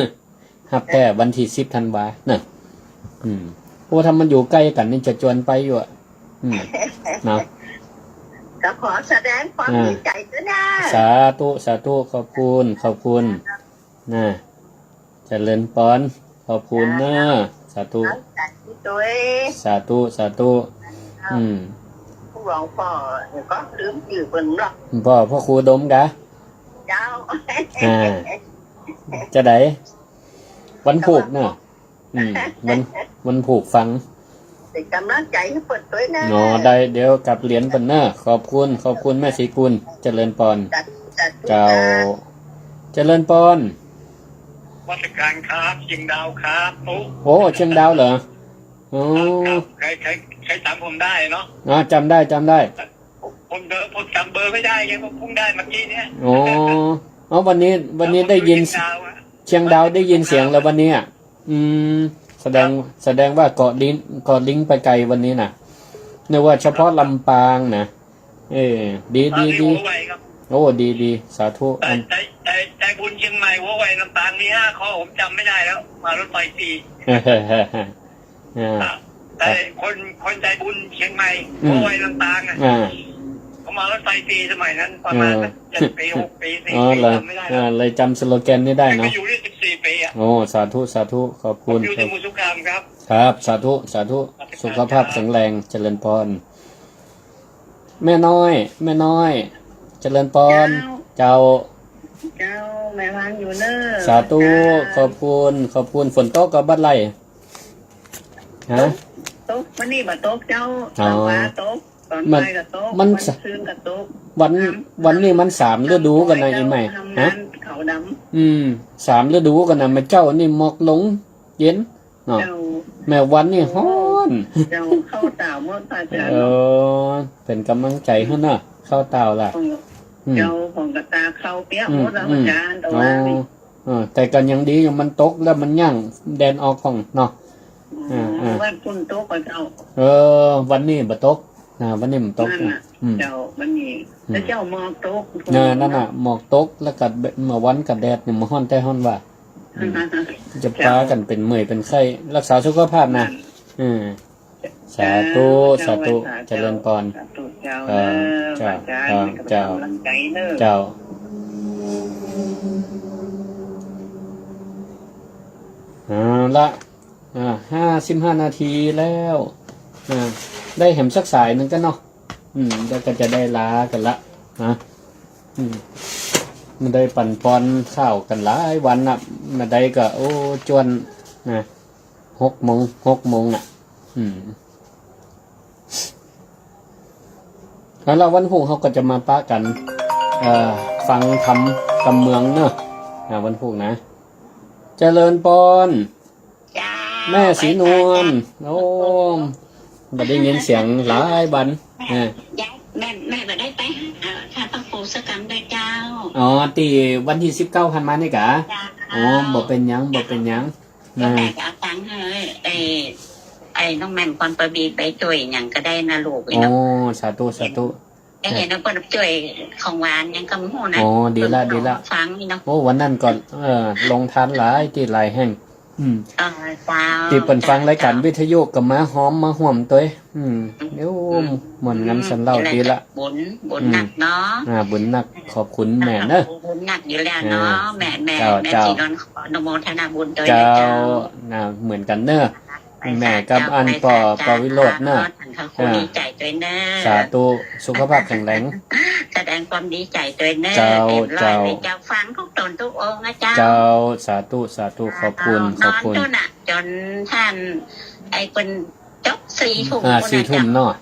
10ฮับแต่วันที่10ธันวาน่ะโอ้ถ้ามันอยู่ใกล้กันนี่จะจวนไปอยู่เนาะก็ขอแสดงความดีใจด้วยนะสาธุขอบคุณนะเจริญพรขอบคุณนะสาธุสาธุผู้หลวงพ่อก็ลืมชื่อเพิ่นหรอกพ่อครูดมกะเจ้าจะได้วันผูกเนอะวันผูกฟังเป็นกำลังใจให้เปิดตัวนะได้เดี๋ยวกลับเหรียญเพิ่นเนอะขอบคุณแม่ศรีกุลเจริญพรเจ้าเจริญพรวัดการครับเชียงดาวครับโอ้เชียงดาวเหรอโอ้ใครจำผมได้เนาะจำได้ผมจำเบอร์ไม่ได้ไงผมพุ่งได้เมื่อกี้เนี่ยวันนี้ได้ยินเชียงดาวได้ยินเสียงแล้ววันนี้แสดงว่าเกาะลิงไปไกลวันนี้น่ะนึกว่าเฉพาะลำปางนะดีโอ้ดีสาธุใจบุญเชียงใหม่หัวไวลำปางมี5 ข้อผมจำไม่ได้แล้วมารถไฟฟรีแต่คนใจบุญเชียงใหม่หัวไวลำปางเขามารถไฟฟรีสมัยนั้นประมาณ7 ปี 6 ปี4 ปีจำไม่ได้เลยจำสโลแกนนี้ได้เนาะอยู่ได้14 ปีโอ้สาธุขอบคุณอยู่ในมุสุกรรมครับครับสาธุสุขภาพแข็งแรงเจริญพรแม่น้อยเจริญพรเจ้าแม่วางอยู่เนอสาธุขอบคุณฝนตกกับบ้านไรตกวันนี้มาตกเจ้าฟ้าตกตอนบ่ายก็ตกมันคืนก็ตกวันนี้มัน3 ฤดูกันนะไอ้ใหม่เขาดำ3 ฤดูกันนะมาเจ้านี่หมอกลงเย็นเนาะแม่วันนี่ฮ้อน น เจ้าเข้าเต่าเมื่อตาเจ้า เป็นกำลังใจให้เนาะเข้าเตาล่ะ เจ้าของกระตาเข้าเปี้ยหมดแล้วอาจารย์แต่ว่า แต่กันยังดีอยู่มันตกแล้วมันย่างแดนออกของเนาะ วันพุ่นโต๊ะกับเจ้า วันนี้บ่ตกวันนี้มันตก เจ้ามันนี่แล้วเจ้ามองโต๊ะ นั่นน่ะหมอกตกแล้วกัเมื่อวันกับแดดเนี่ยมาฮ้อนแต่ฮ้อนว่าจะพากันเป็นเมื่อยเป็นไข้รักษาสุขภาพนะสาธุสาธุเจริญพรเจ้าเจ้าเจ้าละ55 นาทีแล้วได้เห็นสักสายหนึ่งกันเนาะแล้วก็จะได้ลากันละนะมันได้ปั่นปอนข้าวกันหลายวันน่ะมาได้ก็โอ้จวนนะ6 โมงน่ะแล้ววันพุ่งเขาก็จะมาปะกันฟังธรรมกำเมืองเนอะวันพุ่งนะเจริญปอนแม่สีนวลโอ้บ่ได้ยินเสียงหลายบันแม่บ่ได้ไปถ้าต้องปูสกรรมได้เจ้าตีวันที่19พันมานี่กะบ่เป็นหยังแม่จะเอาตังค์ให้ไอ้น้องแม่ก่อนไปบีไปช่วยหยังก็ได้นะลูกสาธุเห็นว่าเปิ้นช่วยของหวานยังกำหูนะดีละฟังนี่เนาะวันนั้นก่อนลงทานหลายที่หลายแห่งที่เปิ่นฟังรายการวิทยุกับมาหอมมาห่วมตัวเดี๋ยวเหมือนงั้นฉันเล่าดีละบุญหนักเนาะบุญหนักขอบคุณแม่เนอะบุญหนักอยู่แล้วเนาะแม่จีนนอนุโมทนาบุญโดยเจ้าเหมือนกันเนอะแม่กับอันปอวิโรจน์เนอะดีใจตัวเนอะสาธุสุขภาพแข็งแรงแสดงความดีใจตัวเนอะเจ้าฟังทุกตนทุกองค์นะเจ้าสาธุขอบคุณจนท่านไอ้เป็นจบ4 ทุ่ม4 ทุ่มเนาะ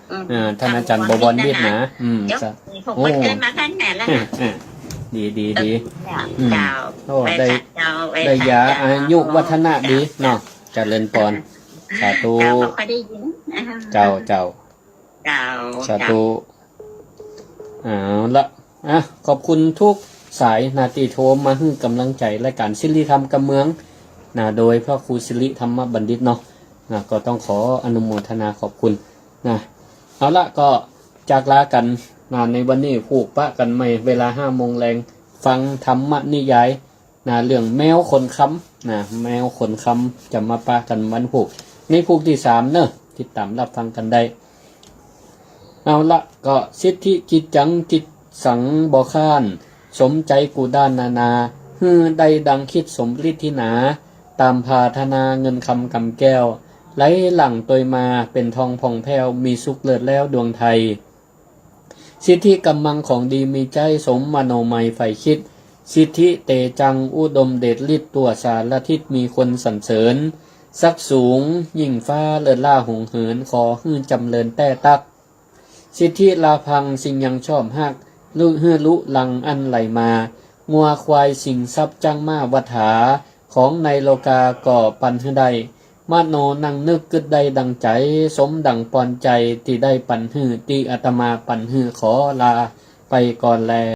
ท่านอาจารย์บวรวิทย์นะโอ้มาท่านแม่แล้วดีเจ้าได้ยาอายุวัฒนะดีเนาะเจริญพรสาธุเจ้าสาธุละขอบคุณทุกสายนาตีโทรมาให้กำลังใจรายการศิริธรรมกำเมืองโดยพระครูศิริธรรมบัณฑิตเนาะก็ต้องขออนุโมทนาขอบคุณเอาละก็จากลากันในวันนี้ผูกปะกันใหม่เวลา5 โมงแรงฟังธรรมนิยายเรื่องแมวขนค้ำแมวขนค้ำจะมาปะกันวันผูกในผูกที่3เนอะติดตามรับฟังกันได้เอาละก็สิทธิจิตจังจิตสังบ่ข้านสมใจกูด้านนาได้ดังคิดสมฤทธินาตามพาธนาเงินคำกำแก้วไหลหลั่งตัวมาเป็นทองผ่องแผ้วมีสุขเลิศแล้วดวงไทยสิทธิกำมังของดีมีใจสมมโนมัยใฝ่คิดสิทธิเตจังอุดมเดชฤทธิ์ตัวสารทิศมีคนสรรเสริญสักสูงยิ่งฟ้าเลิศล่าหงเหินขอฮื้อจำเริญแต่ตักสิทธิลาพังสิ่งยังชอบฮักลุลังอันไหลมางัวควายสิ่งทรัพย์จังมาวัฏาของในโลกาก่อปันหือใดมโนนังนึกกึดใดดังใจสมดังปอนใจที่ได้ปันหือที่อาตมาปันหือขอลาไปก่อนแล